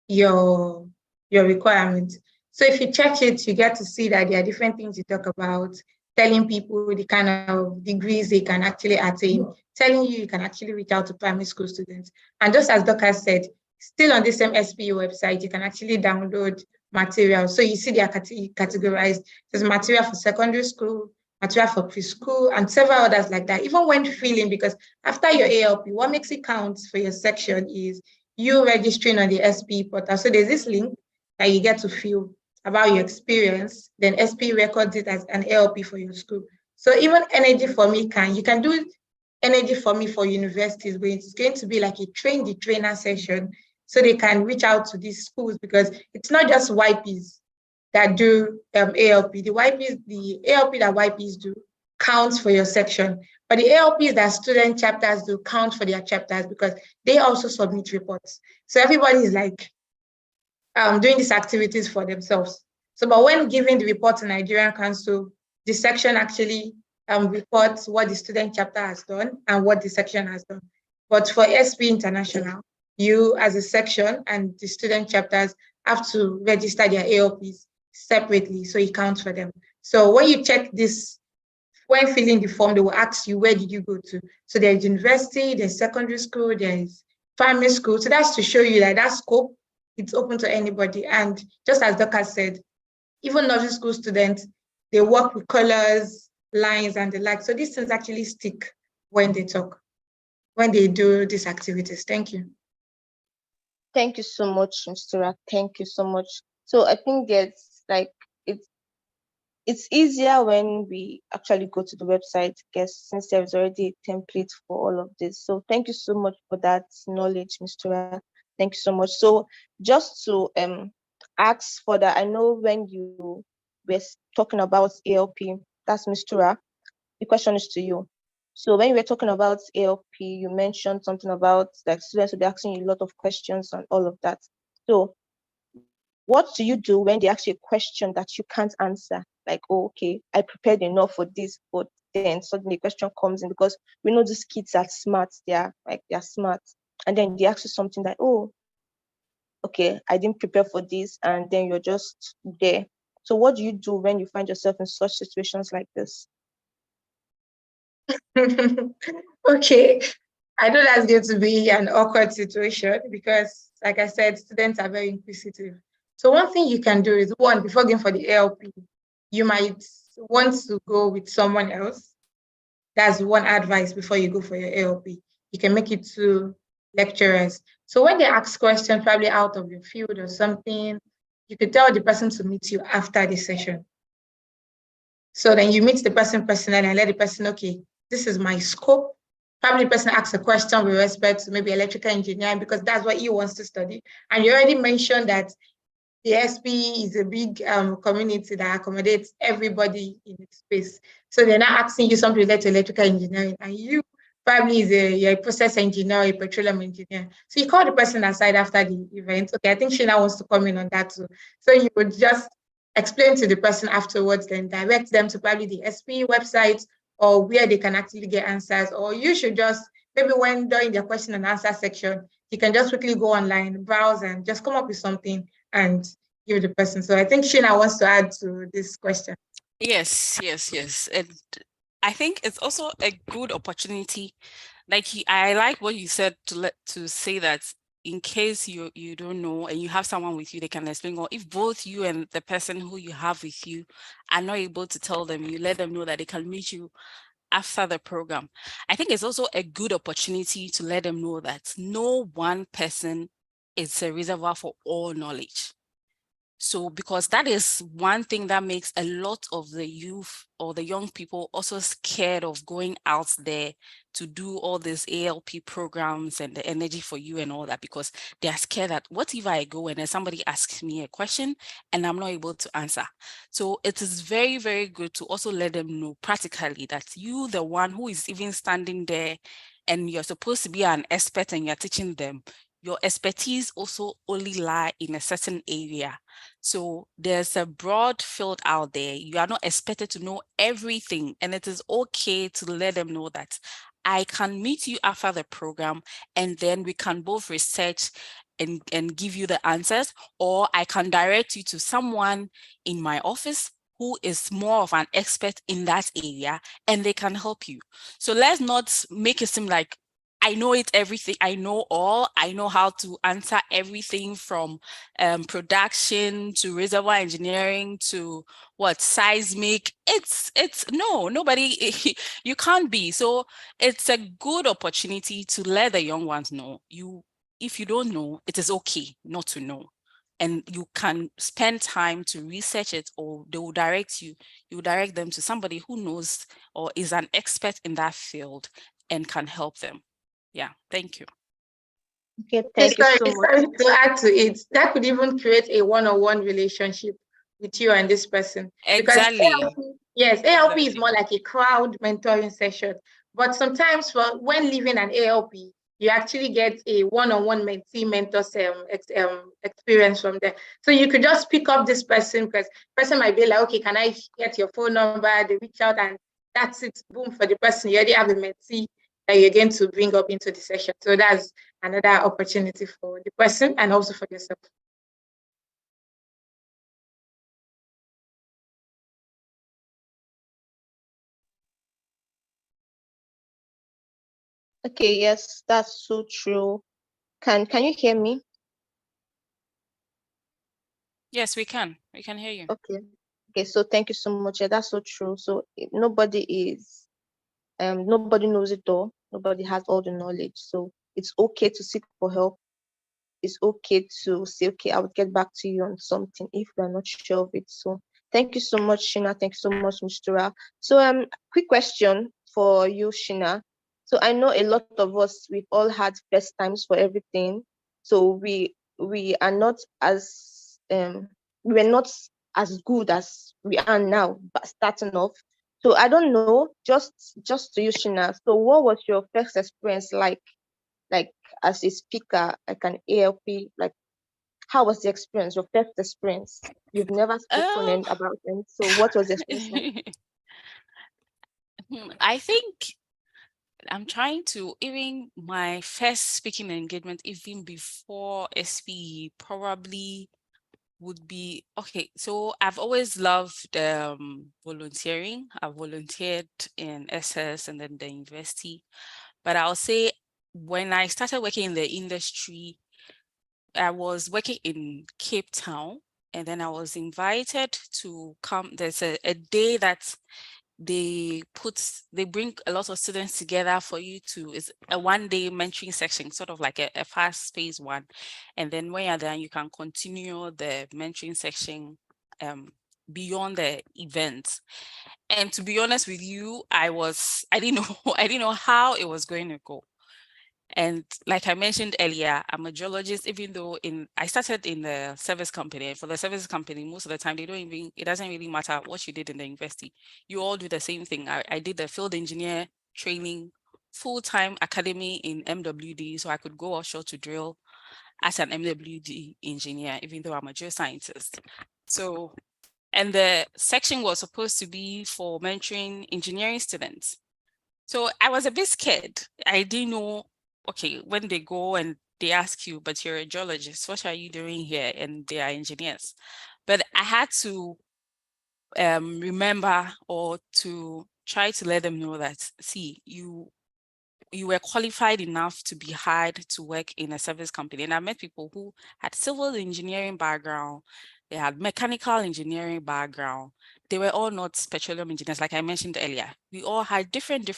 your requirements. So if you check it, you get to see that there are different things you talk about, telling people the kind of degrees they can actually attain, telling you can actually reach out to primary school students. And just as Doka said, still on the same SPE website, you can actually download material. So you see they are categorized. There's material for secondary school, material for preschool, and several others like that. Even when filling, because after your ALP, what makes it count for your section is you registering on the SPE portal. So there's this link that you get to fill about your experience, then SPE records it as an ALP for your school. So even Energy4Me you can do Energy4Me for universities, where it's going to be like a train the trainer session, so they can reach out to these schools, because it's not just YPs that do ALP. The ALP that YPs do counts for your section, but the ALPs that student chapters do count for their chapters, because they also submit reports. So everybody is like doing these activities for themselves. So, but when giving the report to Nigerian Council, the section actually reports what the student chapter has done and what the section has done. But for SP International, you as a section and the student chapters have to register their ALPs separately, so it counts for them. So when you check this, when filling the form, they will ask you, where did you go to? So there's university, there's secondary school, there's primary school. So that's to show you that that scope, it's open to anybody. And just as Doka said, even nursery school students, they work with colors, lines, and the like. So these things actually stick when they talk, when they do these activities. Thank you. Thank you so much, Mr. Ra. Thank you so much. So I think there's like it's easier when we actually go to the website, guess, since there is already a template for all of this. So thank you so much for that knowledge, Mr. Ra. Thank you so much. So just to ask further, I know when you were talking about ALP, that's Mr. Ra, the question is to you. So when you were talking about ALP, you mentioned something about like students will be asking you a lot of questions and all of that. So what do you do when they ask you a question that you can't answer? Like, oh, okay, I prepared enough for this, but then suddenly a question comes in, because we know these kids are smart, they're smart. And then they ask you something like, oh, okay, I didn't prepare for this, and then you're just there. So what do you do when you find yourself in such situations like this? Okay. I know that's going to be an awkward situation, because, like I said, students are very inquisitive. So one thing you can do is, one, before going for the ALP, you might want to go with someone else. That's one advice before you go for your ALP. You can make it to lecturers. So when they ask questions, probably out of your field or something, you could tell the person to meet you after the session. So then you meet the person personally and let the person, okay, this is my scope. Probably the person asks a question with respect to maybe electrical engineering, because that's what he wants to study. And you already mentioned that the SP is a big community that accommodates everybody in its space. So they're not asking you something related to electrical engineering, and you probably you're a process engineer, a petroleum engineer. So you call the person aside after the event. Okay, I think Sheena wants to come in on that too. So you would just explain to the person afterwards, then direct them to probably the SP website, or where they can actually get answers. Or you should just, maybe when during the question and answer section, you can just quickly go online, browse, and just come up with something and give the person. So I think Sheena wants to add to this question. Yes. And I think it's also a good opportunity. Like I like what you said to say that in case you don't know and you have someone with you, they can explain. Or if both you and the person who you have with you are not able to tell them, you let them know that they can meet you after the program. I think it's also a good opportunity to let them know that no one person is a reservoir for all knowledge. So because that is one thing that makes a lot of the youth or the young people also scared of going out there to do all these ALP programs and the Energy4You and all that, because they are scared that what if I go and then somebody asks me a question and I'm not able to answer. So it is very, very good to also let them know practically that you, the one who is even standing there and you're supposed to be an expert and you're teaching them, your expertise also only lie in a certain area. So there's a broad field out there. You are not expected to know everything, and it is okay to let them know that I can meet you after the program, and then we can both research and give you the answers, or I can direct you to someone in my office who is more of an expert in that area, and they can help you. So let's not make it seem like I know it everything. I know all. I know how to answer everything from production to reservoir engineering to what seismic. It's no, nobody. You can't be. So it's a good opportunity to let the young ones know. If you don't know, it is okay not to know, and you can spend time to research it, or they will direct you. You will direct them to somebody who knows or is an expert in that field and can help them. Yeah, thank you. Okay, thank you so much. Sorry to add to it, that could even create a one-on-one relationship with you and this person. Because Exactly. ALP is Exactly. more like a crowd mentoring session. But sometimes when leaving an ALP, you actually get a one-on-one mentee-mentors experience from there. So you could just pick up this person, because person might be like, okay, can I get your phone number? They reach out and that's it, boom, for the person. You already have a mentee that you're going to bring up into the session. So that's another opportunity for the person and also for yourself. Okay, yes, that's so true. Can you hear me? Yes, we can. We can hear you. Okay. Okay, so thank you so much. Yeah, that's so true. So nobody knows it all. Nobody has all the knowledge. So it's okay to seek for help. It's okay to say, okay, I would get back to you on something if we're not sure of it. So thank you so much, Shina. Thank you so much, Mr. So quick question for you, Shina. So I know a lot of us, we've all had first times for everything. So we are not as we were not as good as we are now, but starting off. So I don't know, just to you, Shina. So what was your first experience like as a speaker, like an ALP, like how was the experience, your first experience? You've never spoken about them. So what was the experience like? I think I'm trying to, even my first speaking engagement, even before SPE, probably would be, okay, so I've always loved volunteering. I volunteered in SS and then the university. But I'll say when I started working in the industry, I was working in Cape Town, and then I was invited to come. There's a day that they bring a lot of students together for you to, it's a 1-day mentoring section, sort of like a fast phase one. And then when you're there, you can continue the mentoring section beyond the event. And to be honest with you, I didn't know, I didn't know how it was going to go. And like I mentioned earlier, I'm a geologist, even though I started in the service company. For the service company, most of the time, it doesn't really matter what you did in the university. You all do the same thing. I did the field engineer training, full-time academy in MWD, so I could go offshore to drill as an MWD engineer, even though I'm a geoscientist. So, and the section was supposed to be for mentoring engineering students. So I was a bit scared. I didn't know, okay, when they go and they ask you, but you're a geologist, what are you doing here? And they are engineers. But I had to remember, or to try to let them know that, see, you were qualified enough to be hired to work in a service company. And I met people who had civil engineering background, they had mechanical engineering background. They were all not petroleum engineers, like I mentioned earlier. We all had different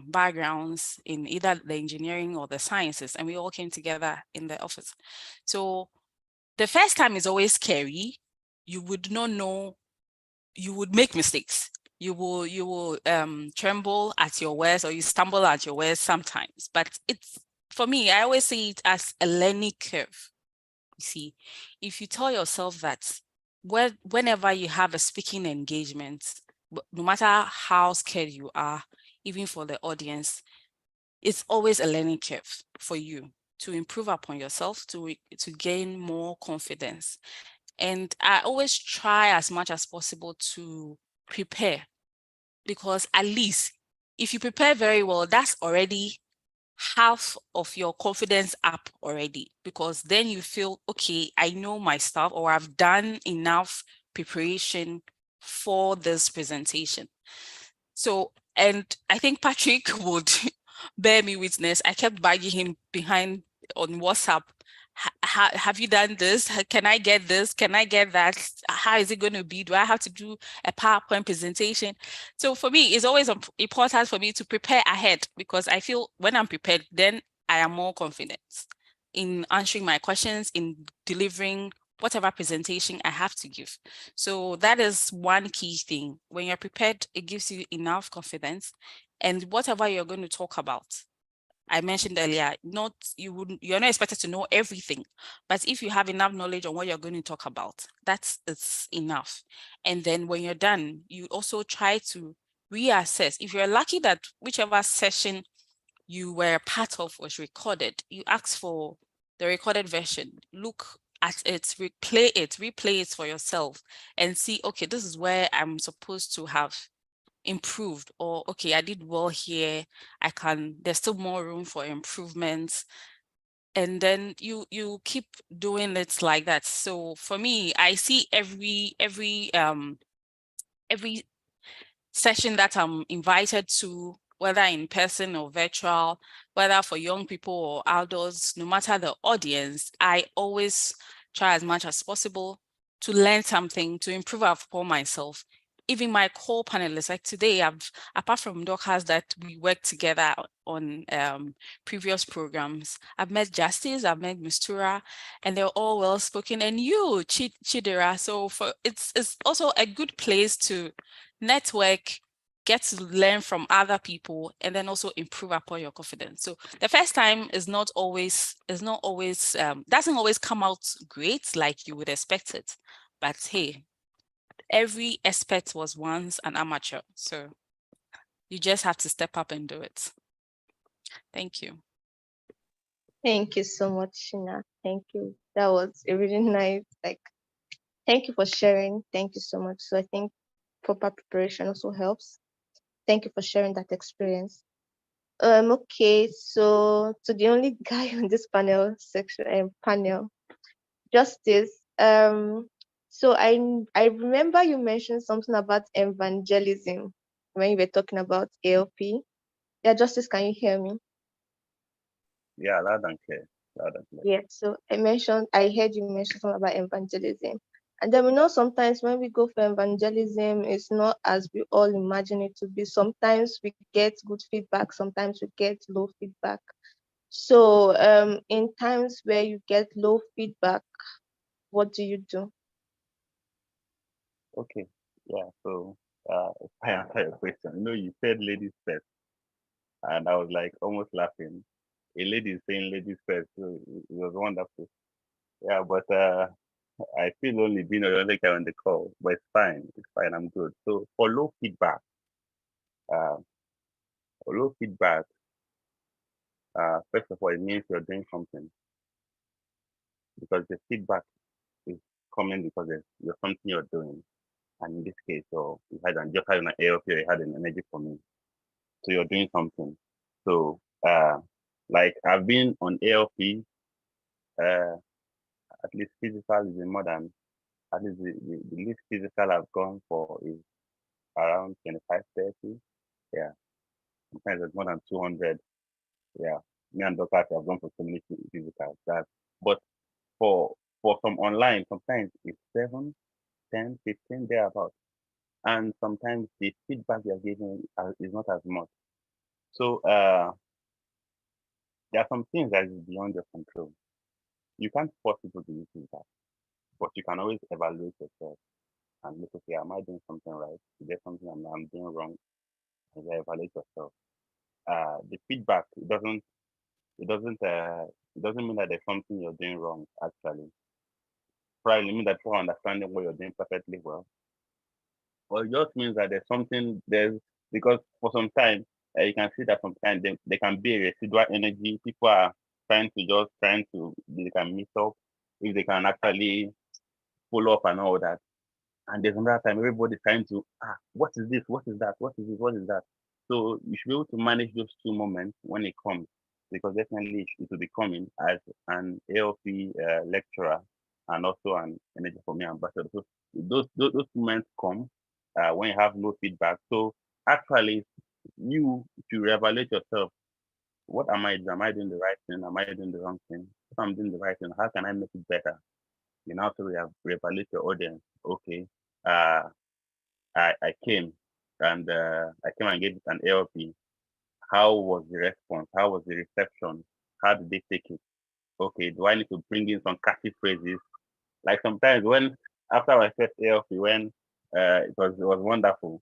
backgrounds in either the engineering or the sciences, and we all came together in the office. So the first time is always scary. You would not know, you would make mistakes. You will tremble at your words, or you stumble at your words sometimes. But it's, for me, I always see it as a learning curve. You see, if you tell yourself that whenever you have a speaking engagement, no matter how scared you are, even for the audience, it's always a learning curve for you. to improve upon yourself, to gain more confidence. And I always try as much as possible to prepare, because at least if you prepare very well, that's already half of your confidence up already, because then you feel, okay, I know my stuff, or I've done enough preparation for this presentation. So, and I think Patrick would bear me witness. I kept bugging him behind on WhatsApp. Have you done this? Can I get this? Can I get that? How is it going to be? Do I have to do a PowerPoint presentation? So for me, it's always important for me to prepare ahead, because I feel when I'm prepared, then I am more confident in answering my questions, in delivering whatever presentation I have to give. So that is one key thing. When you're prepared, it gives you enough confidence, and whatever you're going to talk about. I mentioned earlier, you're not expected to know everything, but if you have enough knowledge on what you're going to talk about, it's enough. And then when you're done, you also try to reassess. If you're lucky that whichever session you were part of was recorded, you ask for the recorded version, look at it, replay it for yourself, and see, okay, this is where I'm supposed to have improved, or okay, I did well here, there's still more room for improvements. And then you keep doing it like that. So for me, I see every session that I'm invited to, whether in person or virtual, whether for young people or adults, no matter the audience, I always try as much as possible to learn something, to improve upon myself. Even my core panelists, like today, apart from Dorcas that we worked together on previous programs, I've met Justice, I've met Mistura, and they're all well-spoken, and you, Chidera. So it's also a good place to network, get to learn from other people, and then also improve upon your confidence. So the first time doesn't always come out great like you would expect it. But hey, every expert was once an amateur. So you just have to step up and do it. Thank you. Thank you so much, Shina. Thank you. That was a really nice, thank you for sharing. Thank you so much. So I think proper preparation also helps. Thank you for sharing that experience. Okay, so the only guy on this panel, Justice. So I remember you mentioned something about evangelism when you were talking about ALP. Yeah, Justice, can you hear me? Yeah, loud and clear. Loud and clear. Yeah, so I heard you mention something about evangelism. And then we know sometimes when we go for evangelism, it's not as we all imagine it to be. Sometimes we get good feedback, sometimes we get low feedback. So in times where you get low feedback, what do you do? Okay. Yeah. So if I answer your question, you said ladies first, and I was like almost laughing. A lady is saying ladies first, so it was wonderful. Yeah, but I feel only being a other guy on the call, but it's fine. It's fine. I'm good. So for uh, low feedback, first of all, it means you're doing something, because the feedback is coming because there's something you're doing. And in this case, so you had just had an ALP, you had an Energy4Me. So you're doing something. So like I've been on ALP, at least physical is more than, at least the least physical I've gone for is around 25, 30. Yeah. Sometimes it's more than 200. Yeah. Me and Dr. have gone for so many physicals. But for some online, sometimes it's 7, 10, 15, thereabouts. And sometimes the feedback you're giving is not as much. So there are some things that is beyond your control. You can't force people to use feedback, but you can always evaluate yourself and look, okay, am I doing something right? Is there something I'm doing wrong? And you evaluate yourself. The feedback it doesn't mean that there's something you're doing wrong. Actually, probably mean that people understanding what you're doing perfectly well. Well, it just means that because for some time you can see that sometimes there can be a residual energy. People are trying to they can meet up, if they can actually follow up and all that. And there's another time everybody's trying to what is this? What is that? What is this? What is that? So you should be able to manage those two moments when it comes, because definitely it will be coming as an ALP lecturer and also an Energy4Me ambassador. So those moments come when you have no feedback. So actually, you should reevaluate yourself. What am I doing? Am I doing the right thing? Am I doing the wrong thing? If I'm doing the right thing, how can I make it better? You now have to reevaluate your audience. Okay, uh, I came and gave it an ALP. How was the response? How was the reception? How did they take it? Okay, do I need to bring in some catchy phrases? Like sometimes when after my first ALP, when it was wonderful.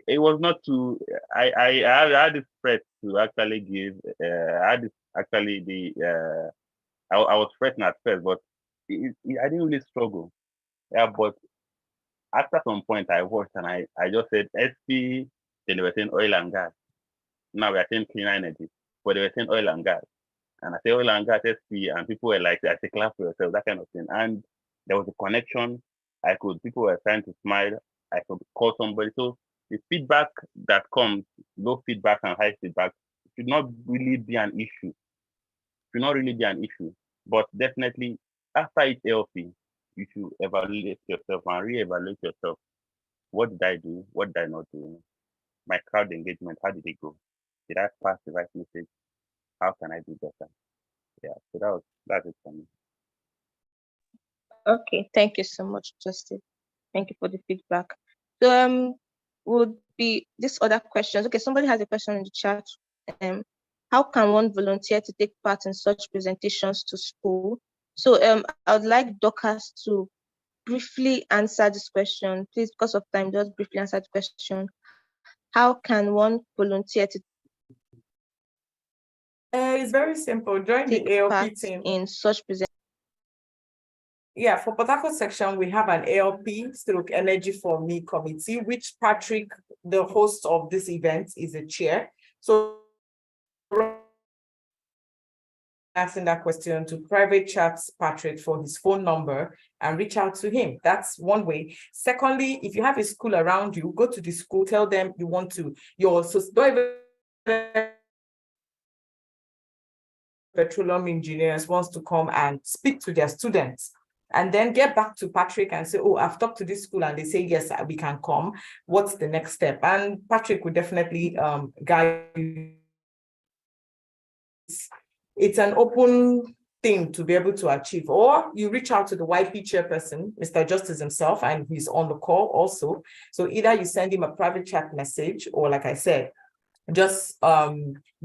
It was not too. I had this threat to actually give. I had this actually the. I was threatened at first, but I didn't really struggle. Yeah, but after some point, I watched and I just said SP. Then they were saying oil and gas. Now we are saying clean energy, but they were saying oil and gas. And I say oil and gas SP, and people were like, I say clap for yourself, that kind of thing. And there was a connection. People were trying to smile. I could call somebody. So the feedback that comes, low feedback and high feedback, should not really be an issue. Should not really be an issue. But definitely after each ALP, you should evaluate yourself and re-evaluate yourself. What did I do? What did I not do? My crowd engagement, how did it go? Did I pass the right message? How can I do better? Yeah, so that's it for me. Okay, thank you so much, Justin. Thank you for the feedback. So would be this other questions. Okay, somebody has a question in the chat. How can one volunteer to take part in such presentations to school? So I would like Dorcas to briefly answer this question. Please, because of time, just briefly answer the question. How can one volunteer to It's very simple. Join take the ALP part team. in such presentations? Yeah, for Port Harcourt section, we have an ALP stroke Energy4Me committee, which Patrick, the host of this event, is a chair. So asking that question to private chat Patrick for his phone number and reach out to him. That's one way. Secondly, if you have a school around you, go to the school, tell them you want to, don't even petroleum engineers wants to come and speak to their students, and then get back to Patrick and say, oh, I've talked to this school and they say, yes, we can come. What's the next step? And Patrick will definitely guide you. It's an open thing to be able to achieve. Or you reach out to the YP chairperson, Mr. Justice himself, and he's on the call also. So either you send him a private chat message, or like I said, just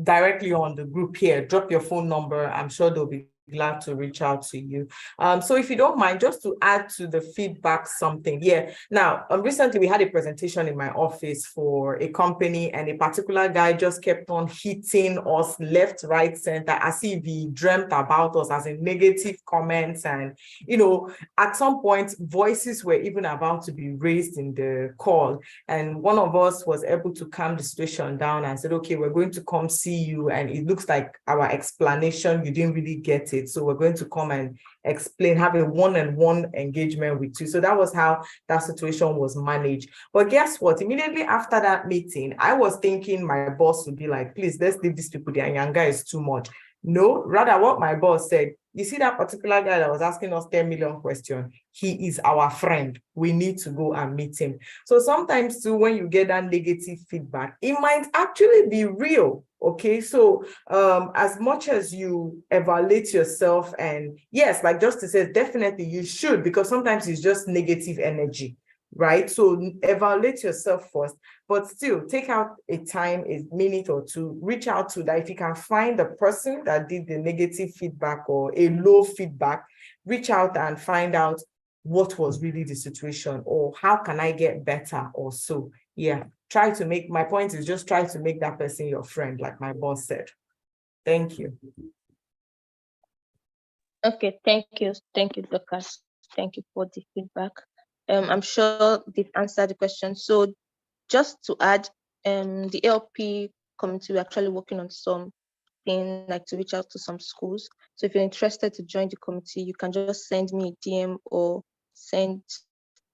directly on the group here, drop your phone number. I'm sure they'll be glad to reach out to you. So if you don't mind, just to add to the feedback something. Yeah. Now, recently we had a presentation in my office for a company, and a particular guy just kept on hitting us left, right, center, as if he dreamt about us, as in negative comments. And, you know, at some point, voices were even about to be raised in the call. And one of us was able to calm the situation down and said, okay, we're going to come see you. And it looks like our explanation, you didn't really get it. So we're going to come and explain, have a one-on-one engagement with you. So that was how that situation was managed. But guess what? Immediately after that meeting, I was thinking my boss would be like, please, let's leave these people there. Nyanga is too much. No, rather what my boss said, you see that particular guy that was asking us 10 million questions, he is our friend. We need to go and meet him. So sometimes too, when you get that negative feedback, it might actually be real. Okay, so as much as you evaluate yourself, and yes, like Justice says, definitely you should, because sometimes it's just negative energy, right? So evaluate yourself first, but still take out a time, a minute or two, reach out to that. If you can find the person that did the negative feedback or a low feedback, reach out and find out what was really the situation, or how can I get better or so. Yeah, try to make, my point is just try to make that person your friend, like my boss said. Thank you. Okay, thank you, Dorcas. Thank you for the feedback. I'm sure they've answered the question. So just to add, the ALP committee, we're actually working on some thing, like to reach out to some schools. So if you're interested to join the committee, you can just send me a DM or send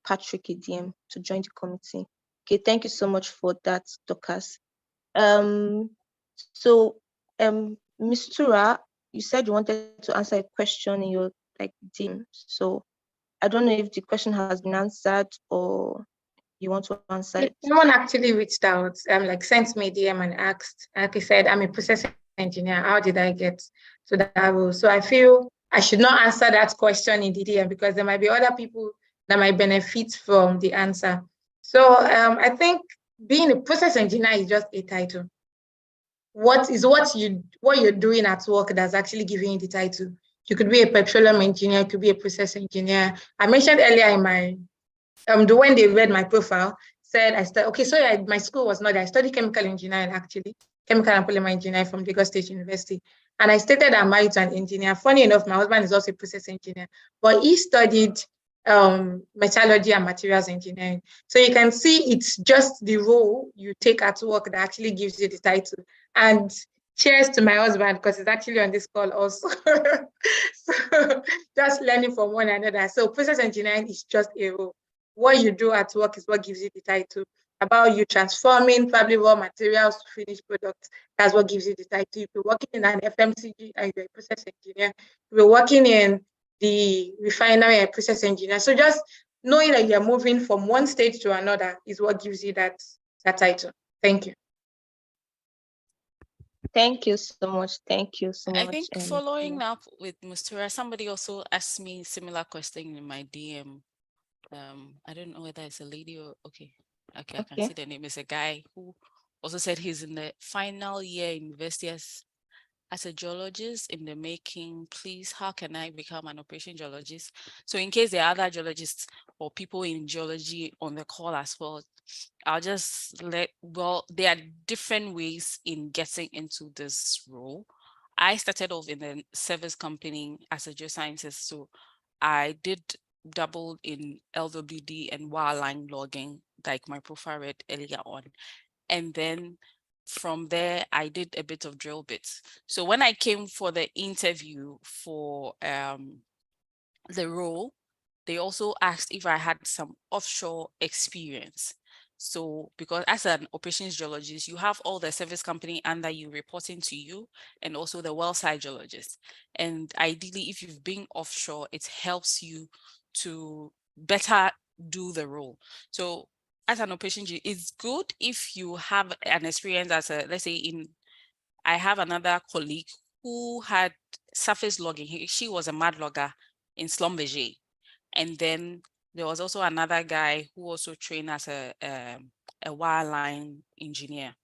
Patrick a DM to join the committee. Okay, thank you so much for that, Dorcas. So Ms. Tura, you said you wanted to answer a question in your DM. So I don't know if the question has been answered or you want to answer it. Someone actually reached out, like sent me a DM and asked, like I said, I'm a process engineer. How did I get to that role? So I feel I should not answer that question in the DM because there might be other people that might benefit from the answer. So I think being a process engineer is just a title. What you're doing at work that's actually giving you the title? You could be a petroleum engineer, you could be a process engineer. I mentioned earlier in my when they read my profile, said I studied, okay, so my school was not there. I studied chemical engineering, actually, chemical and polymer engineering from Lagos State University. And I stated I'm married to an engineer. Funny enough, my husband is also a process engineer, but he studied metallurgy and materials engineering. So you can see it's just the role you take at work that actually gives you the title. And cheers to my husband because he's actually on this call also. So just learning from one another. So process engineering is just a role. What you do at work is what gives you the title. About you transforming probably raw materials to finished products, that's what gives you the title. If you're working in an FMCG and you're a process engineer, you're working in the refinery and process engineer. So just knowing that you're moving from one stage to another is what gives you that title. Thank you. Thank you so much. Thank you so much. I think following up with Mustura, somebody also asked me similar question in my DM. I don't know whether it's a lady or okay, I can see the name. It's a guy who also said he's in the final year university as a geologist in the making. Please, how can I become an operation geologist? So in case there are other geologists or people in geology on the call as well, I'll just there are different ways in getting into this role. I started off in the service company as a geoscientist. So I did double in LWD and wireline logging, like my profile read earlier on. And then from there, I did a bit of drill bits. So when I came for the interview for the role, they also asked if I had some offshore experience. So because as an operations geologist, you have all the service company under you reporting to you and also the well site geologist. And ideally, if you've been offshore, it helps you to better do the role. So as an operations, it's good if you have an experience as a, let's say I have another colleague who had surface logging. She was a mad logger in Schlumberger. And then there was also another guy who also trained as a wireline engineer.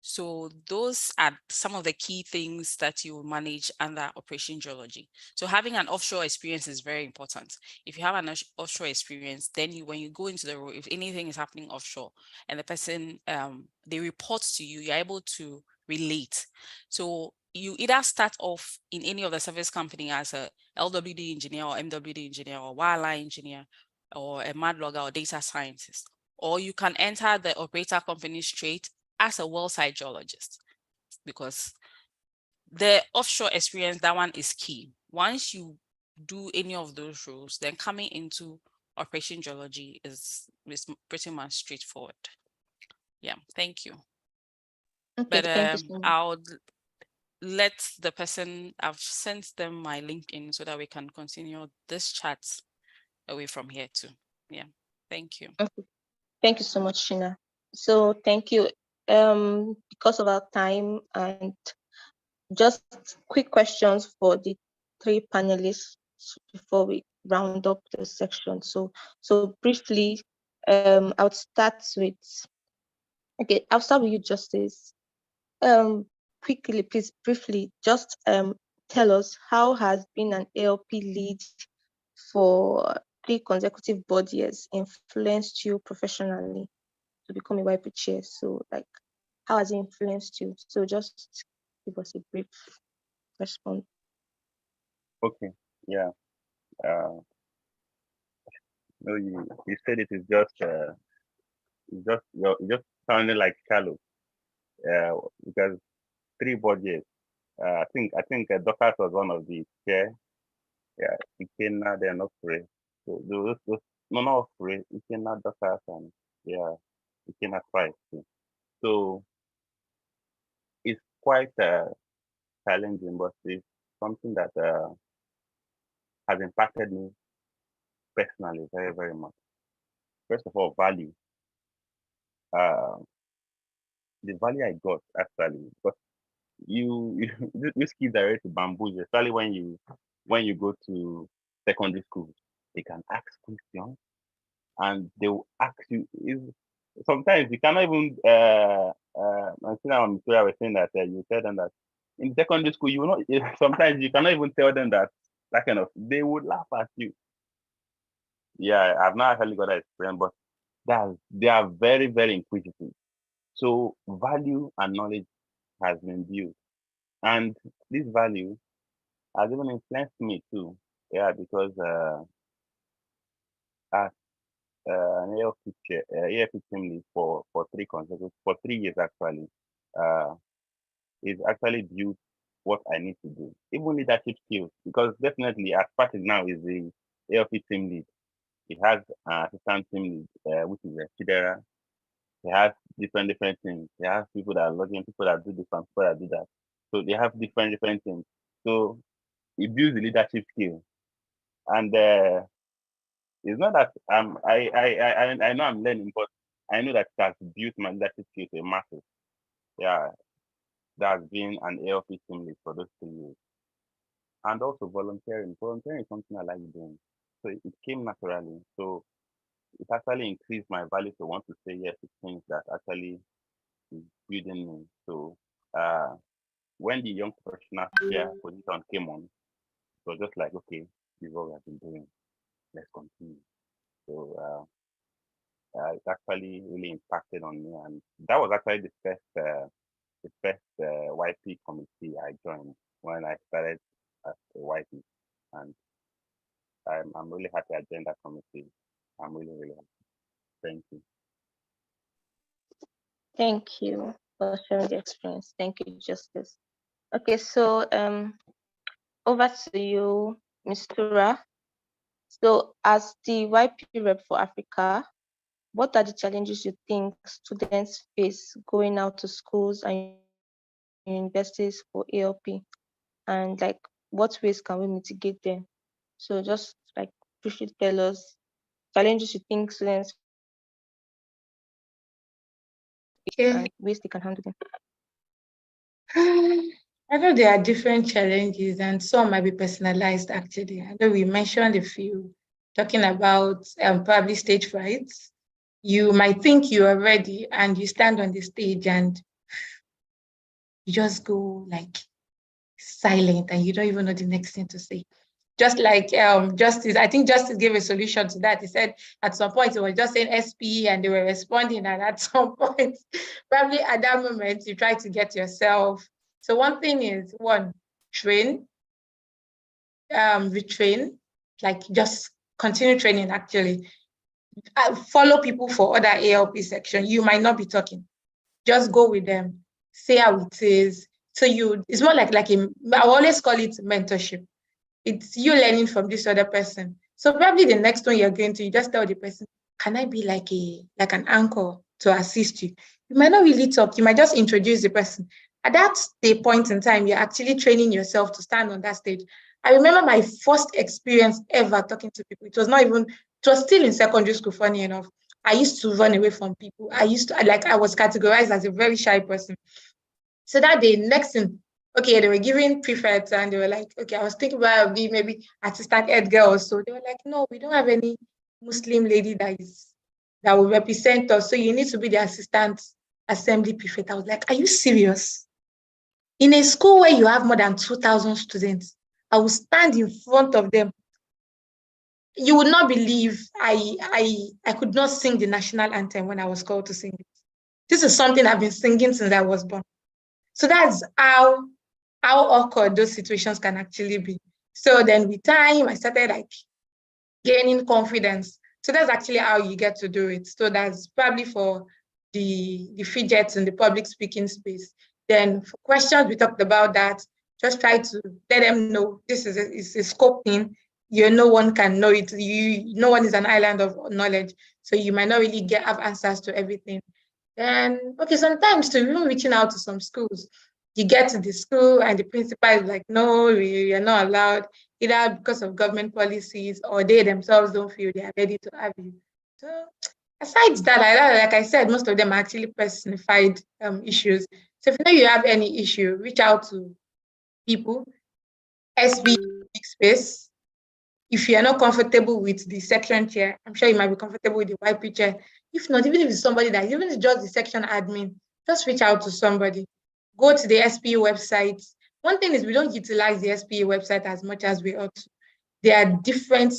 So those are some of the key things that you manage under operation geology. So having an offshore experience is very important. If you have an offshore experience, then when you go into the role, if anything is happening offshore and the person, they report to you, you're able to relate. So you either start off in any of the service company as a LWD engineer or MWD engineer or wireline engineer or a mad logger or data scientist, or you can enter the operator company straight as a well site geologist, because the offshore experience, that one is key. Once you do any of those roles, then coming into operation geology is pretty much straightforward. Yeah, thank you. Okay, But thank you so much. I'll let the person, I've sent them my LinkedIn so that we can continue this chat away from here too. Yeah, thank you. Okay. Thank you so much, Shina. So thank you. Because of our time and just quick questions for the three panelists before we round up the section. So briefly, I would start with, okay, I'll start with you, Justice. Quickly, please, briefly, just tell us how has being an ALP lead for 3 consecutive board years influenced you professionally to become a YP chair? So, like, how has it influenced you? So, just give us a brief response. Okay, yeah. No, you said it is just you're just sounding like shallow. Because 3 board years. I think Dockers was one of the chair. Yeah, Ikena, they're not free. So those no, not free. Ikena, Dockers, and yeah, Ikena Christ too. So it's quite challenging, but it's something that has impacted me personally very, very much. First of all, value. Uh, the value I got actually, but these kids are ready to bamboozle, especially when you go to secondary school. They can ask questions and they will ask you. Sometimes you cannot even. I think I'm sure I was saying that you tell them that in secondary school you will not. Sometimes you cannot even tell them that kind of. They would laugh at you. Yeah, I've not actually got that experience, but they are very, very inquisitive. So value and knowledge has been built, and this value has even influenced me too. Yeah, because as an ALP team lead for 3 years actually, uh, is actually built what I need to do, even leadership skills. Because definitely, as part now is the ALP team lead. It has an assistant team lead, which is a Fidera. They have different things. They have people that are logging, people that do this, and people that do that. So they have different things. So it builds the leadership skill. And it's not that I know I'm learning, but I know that it has built my leadership skill to a massive. Yeah, that has been an ALP team lead for those 3 years. And also volunteering. Volunteering is something I like doing. So it came naturally. So it actually increased my value to want to say yes to things that actually is building me. So when the young professional chair position came on, it was just like, okay, this is what we have been doing. Let's continue. So it actually really impacted on me, and that was actually the first YP committee I joined when I started as a YP, and I'm really happy I joined that committee. I'm really, really happy. Thank you. Thank you for sharing the experience. Thank you, Justice. Okay, so over to you, Ms. Tura. So as the YP rep for Africa, what are the challenges you think students face going out to schools and universities for ALP? And like, what ways can we mitigate them? So just like briefly tell us challenges you think students face going out to schools and universities for ALP and Okay. ways they can handle them. I know there are different challenges and some might be personalized actually. I know we mentioned a few, talking about probably stage fright. You might think you are ready and you stand on the stage and you just go like silent and you don't even know the next thing to say. Just like Justice, I think Justice gave a solution to that. He said at some point it was just saying SP and they were responding, and at some point, probably at that moment, you try to get yourself. So one thing is train, retrain, like just continue training actually. Follow people for other ALP section. You might not be talking. Just go with them, say how it is. So it's more like I always call it mentorship. It's you learning from this other person. So probably the next one you're going to, you just tell the person, can I be like an anchor to assist you? You might not really talk. You might just introduce the person. At that point in time, you're actually training yourself to stand on that stage. I remember my first experience ever talking to people. It was still in secondary school, funny enough. I used to run away from people. I was categorized as a very shy person. So that day, next thing, okay, they were giving prefects and they were like, okay, I was thinking about being maybe assistant head girl or so. They were like, no, we don't have any Muslim lady that will represent us. So you need to be the assistant assembly prefect. I was like, are you serious? In a school where you have more than 2,000 students, I will stand in front of them. You would not believe I could not sing the national anthem when I was called to sing it. This is something I've been singing since I was born. So that's how awkward those situations can actually be. So then with time, I started like gaining confidence. So that's actually how you get to do it. So that's probably for the fidgets in the public speaking space. Then for questions, we talked about that. Just try to let them know this is a scope thing. No one can know it. No one is an island of knowledge. So you might not really have answers to everything. And okay, sometimes to even reaching out to some schools, you get to the school and the principal is like, no, you're not allowed, either because of government policies or they themselves don't feel they are ready to have you. So aside that, like I said, most of them are actually personified issues. So if you know you have any issue, reach out to people, SB big space. If you are not comfortable with the section chair, I'm sure you might be comfortable with the YP chair. If not, even if it's somebody that, even if it's just the section admin, just reach out to somebody. Go to the SPE website. One thing is we don't utilize the SPE website as much as we ought to. There are different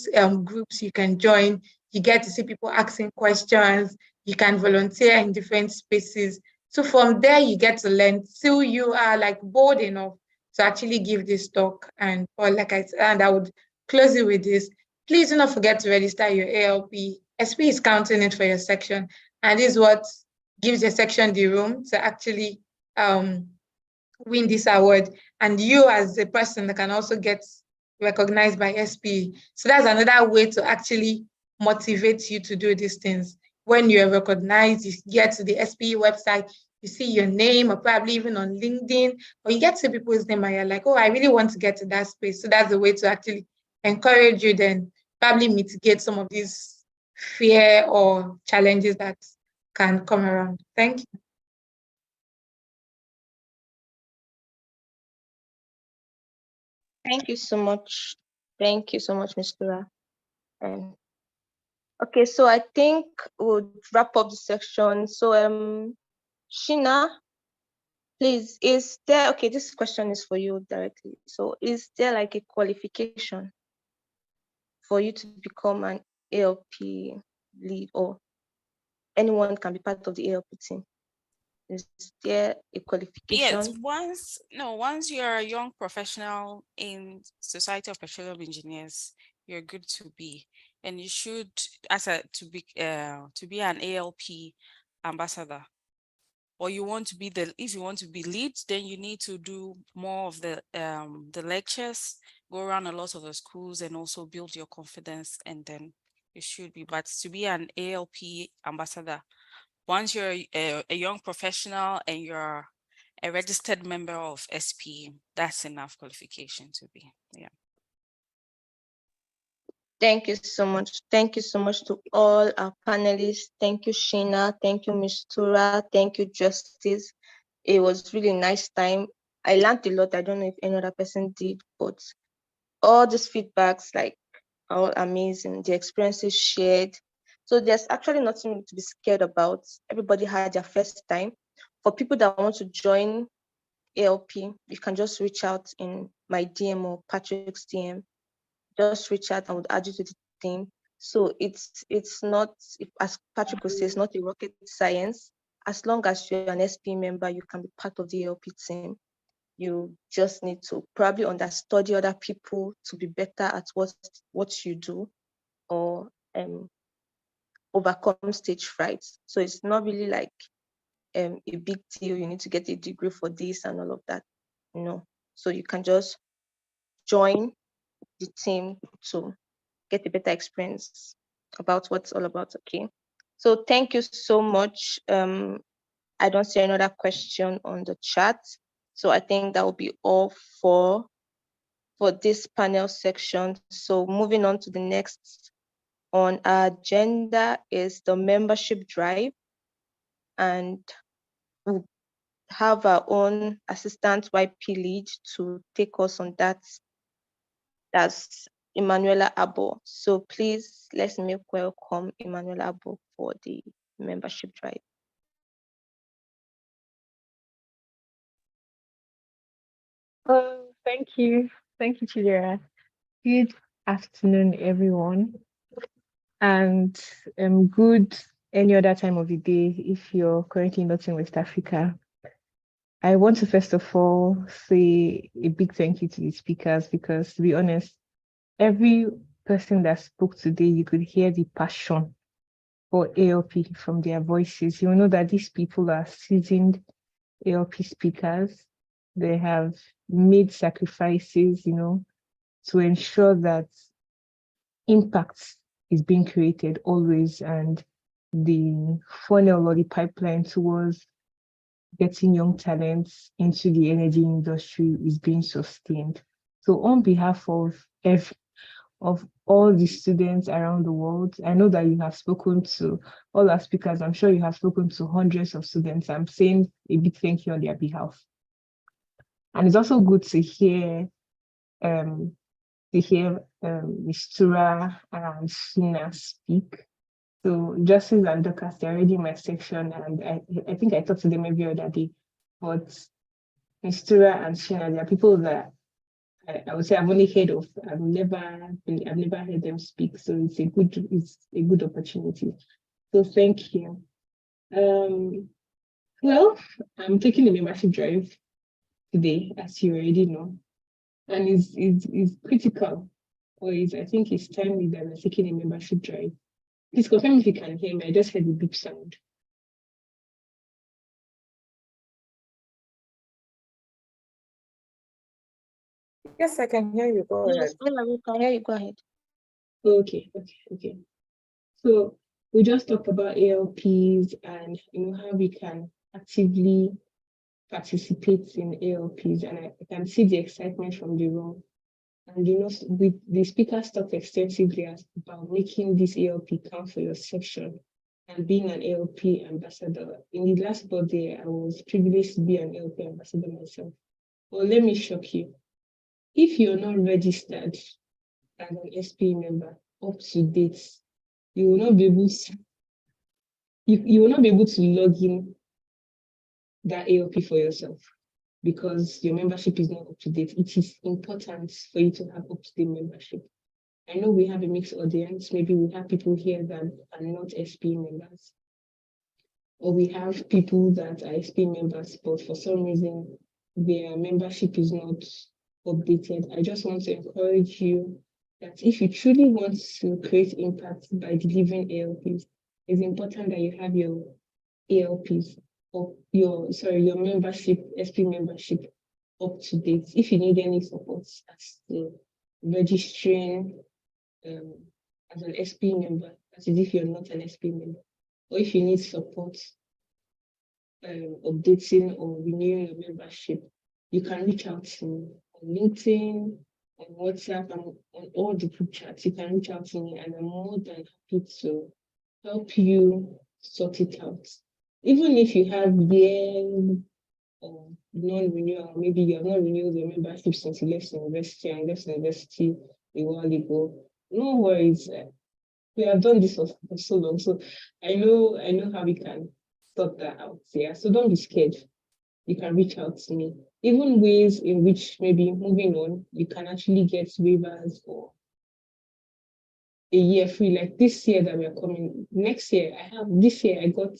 groups you can join. You get to see people asking questions. You can volunteer in different spaces. So from there, you get to learn till you are like bold enough to actually give this talk. And or like I said, and I would close it with this. Please do not forget to register your ALP. SP is counting it for your section. And this is what gives your section the room to actually win this award. And you as a person that can also get recognized by SPE. So that's another way to actually motivate you to do these things. When you're recognized, you get to the SPE website, you see your name, or probably even on LinkedIn, or you get to people's name and you're like, oh, I really want to get to that space. So that's the way to actually encourage you, then probably mitigate some of these fear or challenges that can come around. Thank you. Thank you so much. Thank you so much, Ms. Tura. Okay, so I think we'll wrap up the section. So Sheena, please, is there, okay, this question is for you directly. So is there like a qualification for you to become an ALP lead, or anyone can be part of the ALP team? Is there a Yes, qualification? once you're a young professional in Society of Petroleum Engineers, you're good to be. And you should, to be an ALP ambassador. Or you want to be if you want to be lead, then you need to do more of the lectures, go around a lot of the schools and also build your confidence, and then you should be. But to be an ALP ambassador, once you're a young professional and you're a registered member of SP, that's enough qualification to be. Yeah. Thank you so much. Thank you so much to all our panelists. Thank you, Sheena. Thank you, Ms. Tura. Thank you, Justice. It was really nice time. I learned a lot. I don't know if any other person did, but all these feedbacks, like, all amazing. The experiences shared. So there's actually nothing to be scared about. Everybody had their first time. For people that want to join ALP, you can just reach out in my DM or Patrick's DM. Just reach out, I would add you to the team. So it's not, as Patrick would say, it's not a rocket science. As long as you're an SP member, you can be part of the ALP team. You just need to probably understudy other people to be better at what you do, or overcome stage fright. So it's not really like a big deal. You need to get a degree for this and all of that. No. So you can just join the team to get a better experience about what's all about. Okay. So thank you so much. I don't see another question on the chat. So I think that will be all for this panel section. So moving on to the next on our agenda is the membership drive, and we'll have our own assistant YP lead to take us on that. That's Emanuela Abo. So please let's make welcome Emanuela Abo for the membership drive. Thank you. Thank you, Chidera. Good afternoon, everyone. And good any other time of the day if you're currently not in West Africa. I want to first of all say a big thank you to the speakers, because to be honest, every person that spoke today, you could hear the passion for ALP from their voices. You know that these people are seasoned ALP speakers. They have made sacrifices, to ensure that impact is being created always, and the funnel or the pipeline towards getting young talents into the energy industry is being sustained. So on behalf of all the students around the world, I know that you have spoken to all our speakers. I'm sure you have spoken to hundreds of students. I'm saying a big thank you on their behalf. And it's also good to hear Ms. Tura and Sheena speak. So Justice and Dorcas, they're already in my section, and I think I talked to them every other day. But Ms. Tura and Sheena, they are people that I would say I've only heard of. I've never heard them speak. So it's a good opportunity. So thank you. Well, I'm taking a membership drive today, as you already know, and it's critical. Or I think it's timely that we're taking a membership drive. Please confirm if you can hear me. I just heard the beep sound. Yes, I can hear you. Go ahead. Yes, Ella, we can hear you. Go ahead. Okay. So we just talked about ALPs and how we can actively participate in ALPs, and I can see the excitement from the room. And with the speakers talked extensively about making this ALP count for your section and being an ALP ambassador. In the last birthday, I was privileged to be an ALP ambassador myself. Well, let me shock you. If you're not registered as an SP member up to date, you will not be able to you will not be able to log in that ALP for yourself because your membership is not up to date. It is important for you to have up to date membership. I know we have a mixed audience. Maybe we have people here that are not SP members, or we have people that are SP members, but for some reason their membership is not updated. I just want to encourage you that if you truly want to create impact by delivering ALPs, it's important that you have your ALPs or your membership, SP membership up to date. If you need any support as to registering as an SP member, as if you're not an SP member, or if you need support updating or renewing your membership, you can reach out to me on LinkedIn, on WhatsApp, and on all the group chats. You can reach out to me, and I'm more than happy to help you sort it out. Even if you have years of non-renewal, maybe you have not renewed your membership since you left university and left university a while ago, no worries. We have done this for so long, so I know how we can sort that out. Yeah, so don't be scared. You can reach out to me. Even ways in which maybe moving on, you can actually get waivers for a year free. Like this year that we're coming, next year I got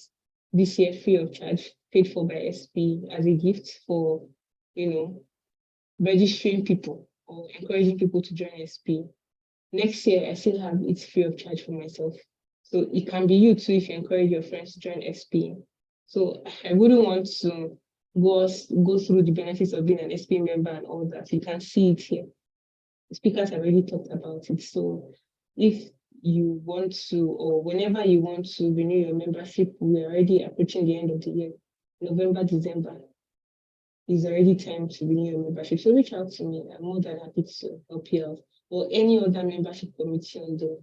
this year free of charge, paid for by SP as a gift for registering people or encouraging people to join SP. Next year, I still have it free of charge for myself. So it can be you too if you encourage your friends to join SP. So I wouldn't want to go through the benefits of being an SP member and all that. You can see it here. The speakers have already talked about it. So if you want to, or whenever you want to renew your membership, we're already approaching the end of the year. November, December is already time to renew your membership. So reach out to me. I'm more than happy to help you out. Or any other membership committee on the,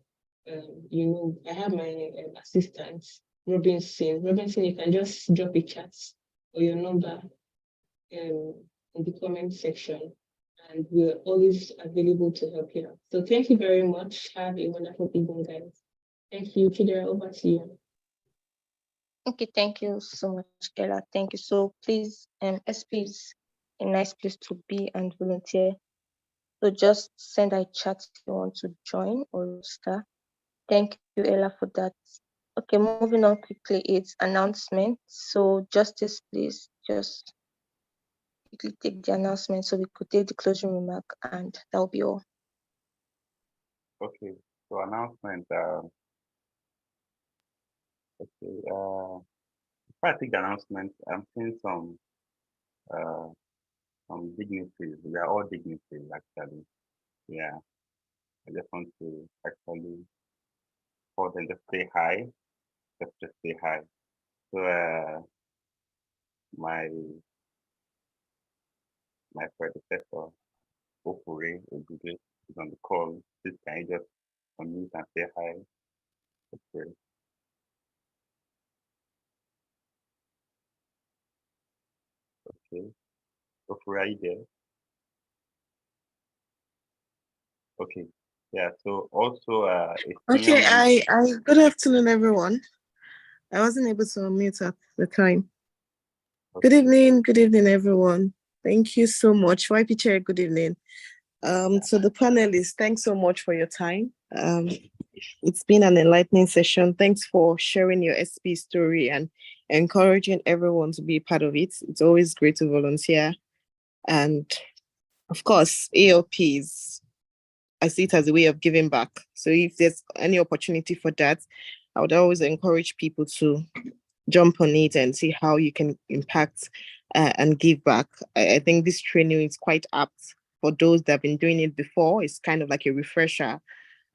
I have my assistant, Robinson. Robinson, you can just drop a chat or your number in the comment section, and we're always available to help you out. So thank you very much. Have a wonderful evening, guys. Thank you. Chidera, over to you. Okay, thank you so much, Ella. Thank you. So please, SP is a nice place to be and volunteer. So just send a chat if you want to join or register. Thank you, Ella, for that. Okay, moving on quickly, it's announcement. So Justice, please just quickly take the announcement so we could take the closing remark, and that will be all. Okay, so announcement. Before I take the announcement, I'm seeing some some dignitaries. We are all dignitaries, actually. Yeah. I just want to actually for them to say hi. Just say hi. So my predecessor, Opure Ogude, is on the call. Please can you just unmute and say hi? Okay. Okay. Opure, are you there? Okay. Yeah. So also a senior Okay, member. good afternoon, everyone. I wasn't able to unmute at the time. Good Okay. evening, everyone. Thank you so much. YP Chair, good evening. So the panelists, thanks so much for your time. It's been an enlightening session. Thanks for sharing your SP story and encouraging everyone to be part of it. It's always great to volunteer. And of course, ALPs, I see it as a way of giving back. So if there's any opportunity for that, I would always encourage people to jump on it and see how you can impact and give back. I think this training is quite apt for those that have been doing it before. It's kind of like a refresher,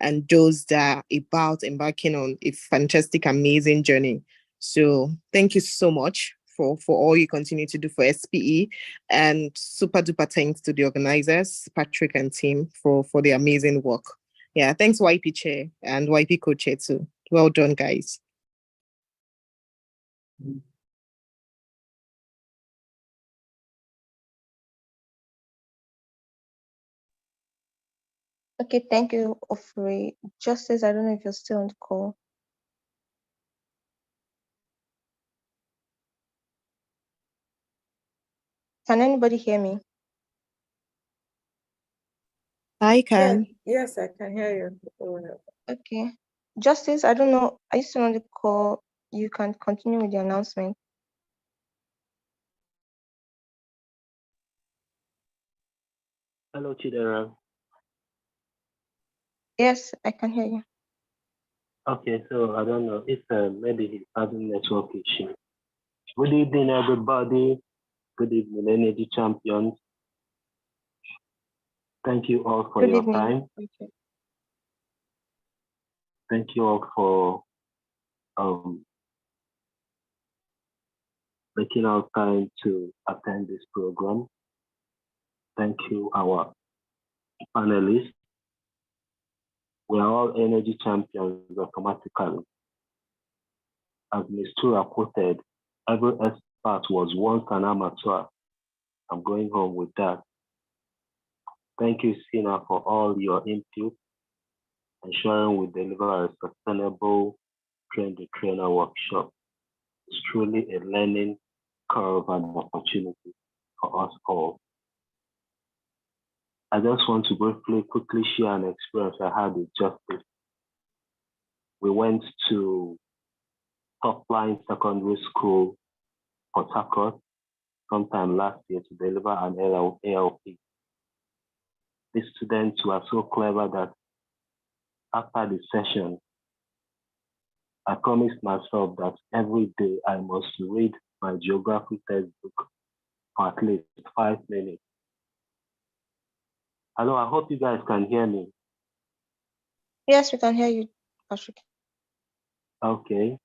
and those that are about embarking on a fantastic, amazing journey. So thank you so much for all you continue to do for SPE, and super duper thanks to the organizers, Patrick and team, for the amazing work. Yeah, thanks YP Chair and YP Co-Chair too. Well done, guys. Okay, thank you, Ofri. Justice, I don't know if you're still on the call. Can anybody hear me? I can. Yes, I can hear you. Okay. Justice, I don't know. Are you still on the call? You can continue with the announcement. Hello, Chidera. Yes, I can hear you. Okay, so I don't know if maybe he's having network issue. Good evening, everybody. Good evening, Energy Champions. Thank you all for Good your evening. time. Okay. Thank you all for making our time to attend this program. Thank you, our panelists. We are all energy champions automatically. As Ms. Tura quoted, every expert was once an amateur. I'm going home with that. Thank you, Sina, for all your input, ensuring we deliver a sustainable train-the-trainer workshop. It's truly a learning curve and opportunity for us all. I just want to quickly share an experience I had with Justice. We went to Top Line Secondary School, Port Harcourt, sometime last year to deliver an ALP. The students were so clever that after the session, I promised myself that every day I must read my geography textbook for at least 5 minutes. Hello, I hope you guys can hear me. Yes, we can hear you, Patrick. Okay,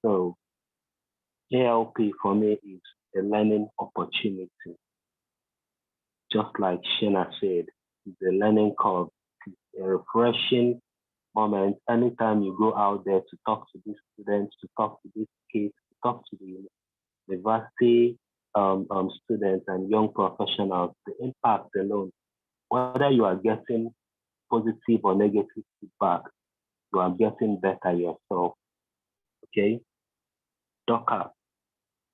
so ALP for me is a learning opportunity. Just like Shena said, it's a learning curve, a refreshing moment. Anytime you go out there to talk to these students, to talk to these kids, to talk to the university students and young professionals, the impact alone, whether you are getting positive or negative feedback, you are getting better yourself. Okay? Docker,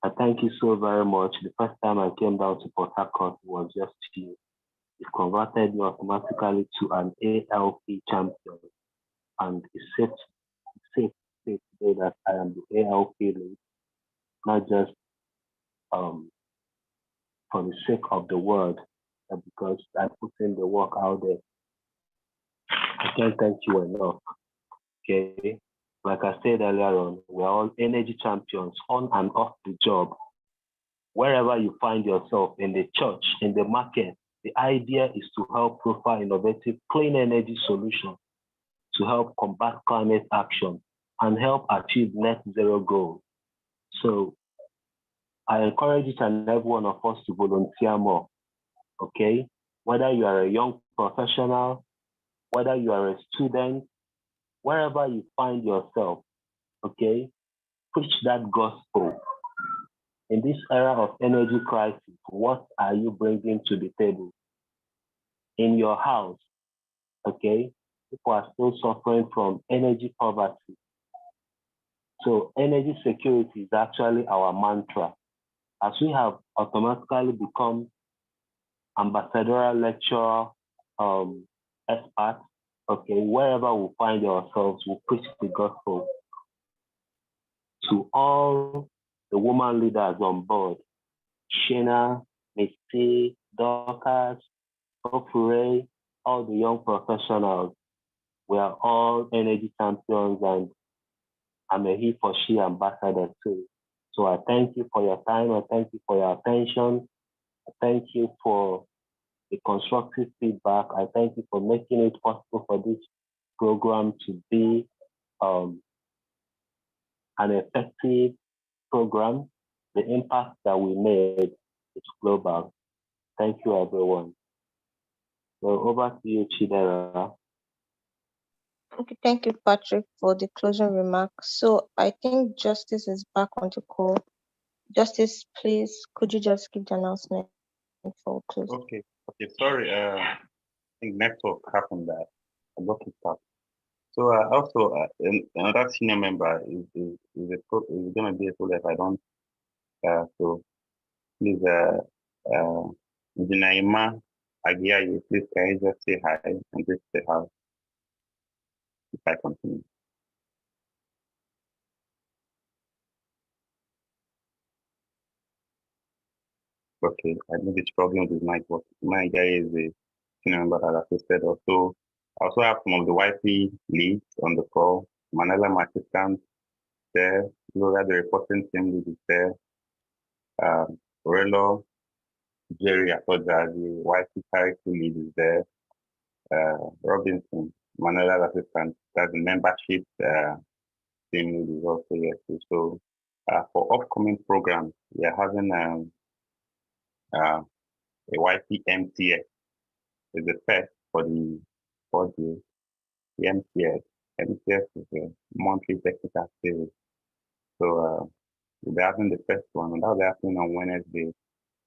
I thank you so very much. The first time I came down to Port Harcourt was just you. It converted me automatically to an ALP champion. And it's safe to say today that I am the ALP lead, not just for the sake of the word, but because I put in the work out there. I can't thank you enough. Okay. Like I said earlier on, we're all energy champions on and off the job. wherever you find yourself, in the church, in the market, the idea is to help profile innovative clean energy solutions to help combat climate action and help achieve net zero goals. So I encourage each and every one of us to volunteer more, okay? Whether you are a young professional, whether you are a student, wherever you find yourself, okay? Preach that gospel. In this era of energy crisis, what are you bringing to the table? In your house, okay? People are still suffering from energy poverty. So energy security is actually our mantra. As we have automatically become ambassadorial lecturer experts, okay, wherever we find ourselves, we preach the gospel to all the woman leaders on board. Shena, Misty, Dorcas, Ofure, all the young professionals. We are all energy champions, and I'm a he for she ambassador too. So I thank you for your time. I thank you for your attention. I thank you for the constructive feedback. I thank you for making it possible for this program to be an effective program. The impact that we made is global. Thank you, everyone. So over to you, Chidera. Okay, thank you, Patrick, for the closing remarks. So I think Justice is back on the call. Justice, please, could you just give the announcement for close? Okay. Sorry. I think network happened that I got kicked out. So also another senior member is going to be a full if I don't. So please, Jinaima Agiyaye, please can you just say hi and just say hi if I continue. Okay, I know this problem with my network. My guy is a senior member that assisted also. I also have some of the YP leads on the call. Manila, my assistant, there. Laura, the reporting team lead is there. Orelo, Jerry, I thought that the YP character lead is there. Robinson, Manila assistant, that's the membership team lead is also here too. So for upcoming programs, we are having a YP MTS. Is the first for the MTS. MTS is a monthly technical series. So we'll be having the first one, and that'll be happening on Wednesday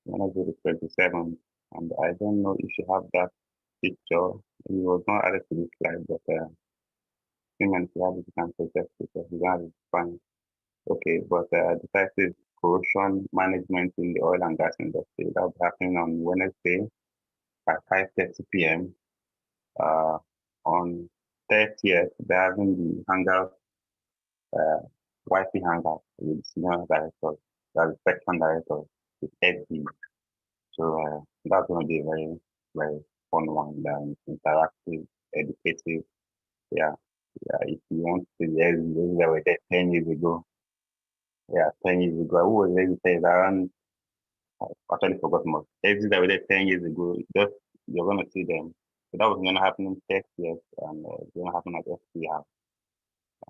the 27th. And I don't know if you have that picture. It was not added to this slide, but if you have it, you can suggest it because you have it fine. Okay, but decisive corrosion management in the oil and gas industry. That'll be happening on Wednesday at 5:30 p.m. On 30th, they're having the hangout, YP hangout with senior directors, that's the section director with SD. So that's going to be a very, very fun one, interactive, educative. Yeah, if you want to, yes, those that were there 10 years ago. Yeah, 10 years ago. Who was there? Say around, I actually forgot most. Everything that were there 10 years ago, just you're going to see them. So that was going to happen in 30th, and it's going to happen at SPE House.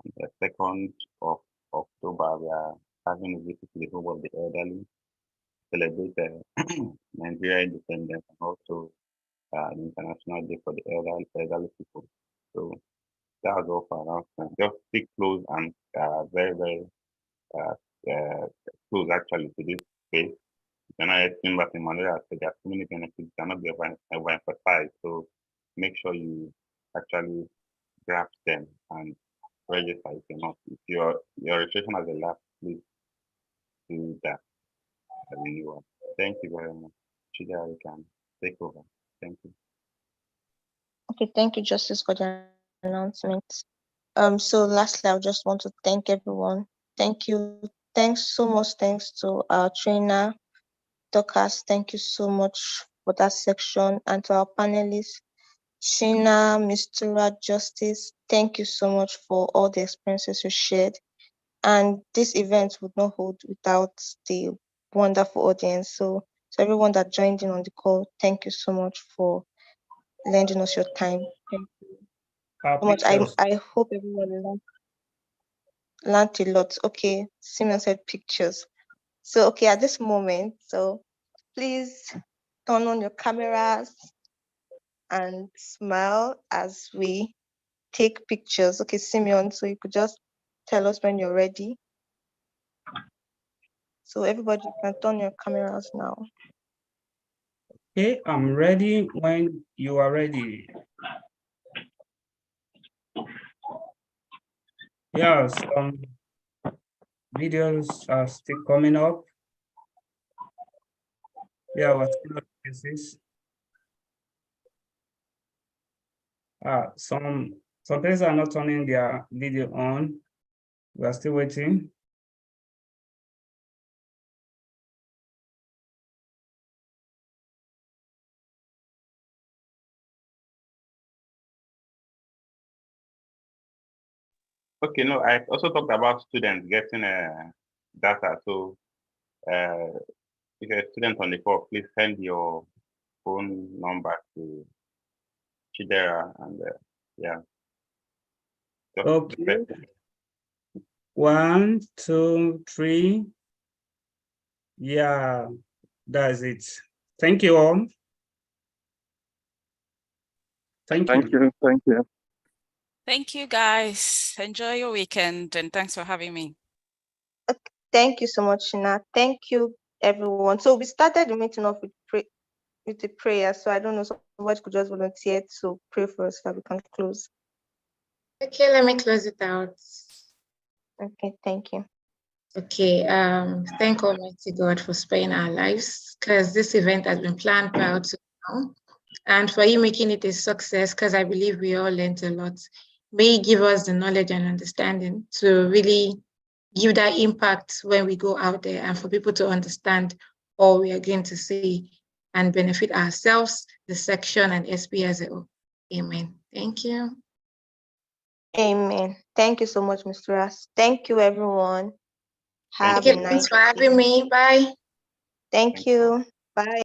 And the 2nd of October, we are having a visit to the home of the elderly, celebrate Nigeria independence, and also the International Day for the elderly people. So that was all for announcement. Just stick close and very, very close actually to this space. When I think back in Malaria, so there are so many benefits cannot be overemphasized. So make sure you actually grab them and register if you're not. If your registration has a lapse, please do that as a new one. Thank you very much. Chida, you can take over. Thank you. Okay, thank you, Justice, for the announcement. So lastly, I just want to thank everyone. Thank you. Thanks so much. Thanks to our trainer, Dorcas. Thank you so much for that section. And to our panelists, Shina, Mr. Justice, thank you so much for all the experiences you shared. And this event would not hold without the wonderful audience. So to everyone that joined in on the call, thank you so much for lending us your time. Thank you so much. I hope everyone learned a lot. Okay, Simeon said pictures. So okay, at this moment, so please turn on your cameras and smile as we take pictures. Okay, Simeon, so you could just tell us when you're ready. So everybody can turn your cameras now. Okay, I'm ready when you are ready. Yeah, some videos are still coming up. Yeah, we're still on this. Some places are not turning their video on. We are still waiting. Okay, no, I also talked about students getting data. So if you're a student on the call, please send your phone number to Chidera and yeah. Okay. 1, 2, 3. Yeah, that's it. Thank you all. Thank you. Thank you. Thank you, guys. Enjoy your weekend, and thanks for having me. Thank you so much, Shina. Thank you, everyone. So we started the meeting off with a prayer. So I don't know, somebody could just volunteer to pray for us so that we can close. Okay, let me close it out. Okay, thank you. Okay, thank Almighty God for sparing our lives, because this event has been planned prior to now, and for you making it a success, because I believe we all learned a lot. May He give us the knowledge and understanding to really give that impact when we go out there, and for people to understand all we are going to see and benefit ourselves, the section, and SP as a whole. Amen. Thank you. Amen. Thank you so much, Mr. Ras. Thank you, everyone. Have Okay, a nice thanks for having me. Bye. Thank you. Bye.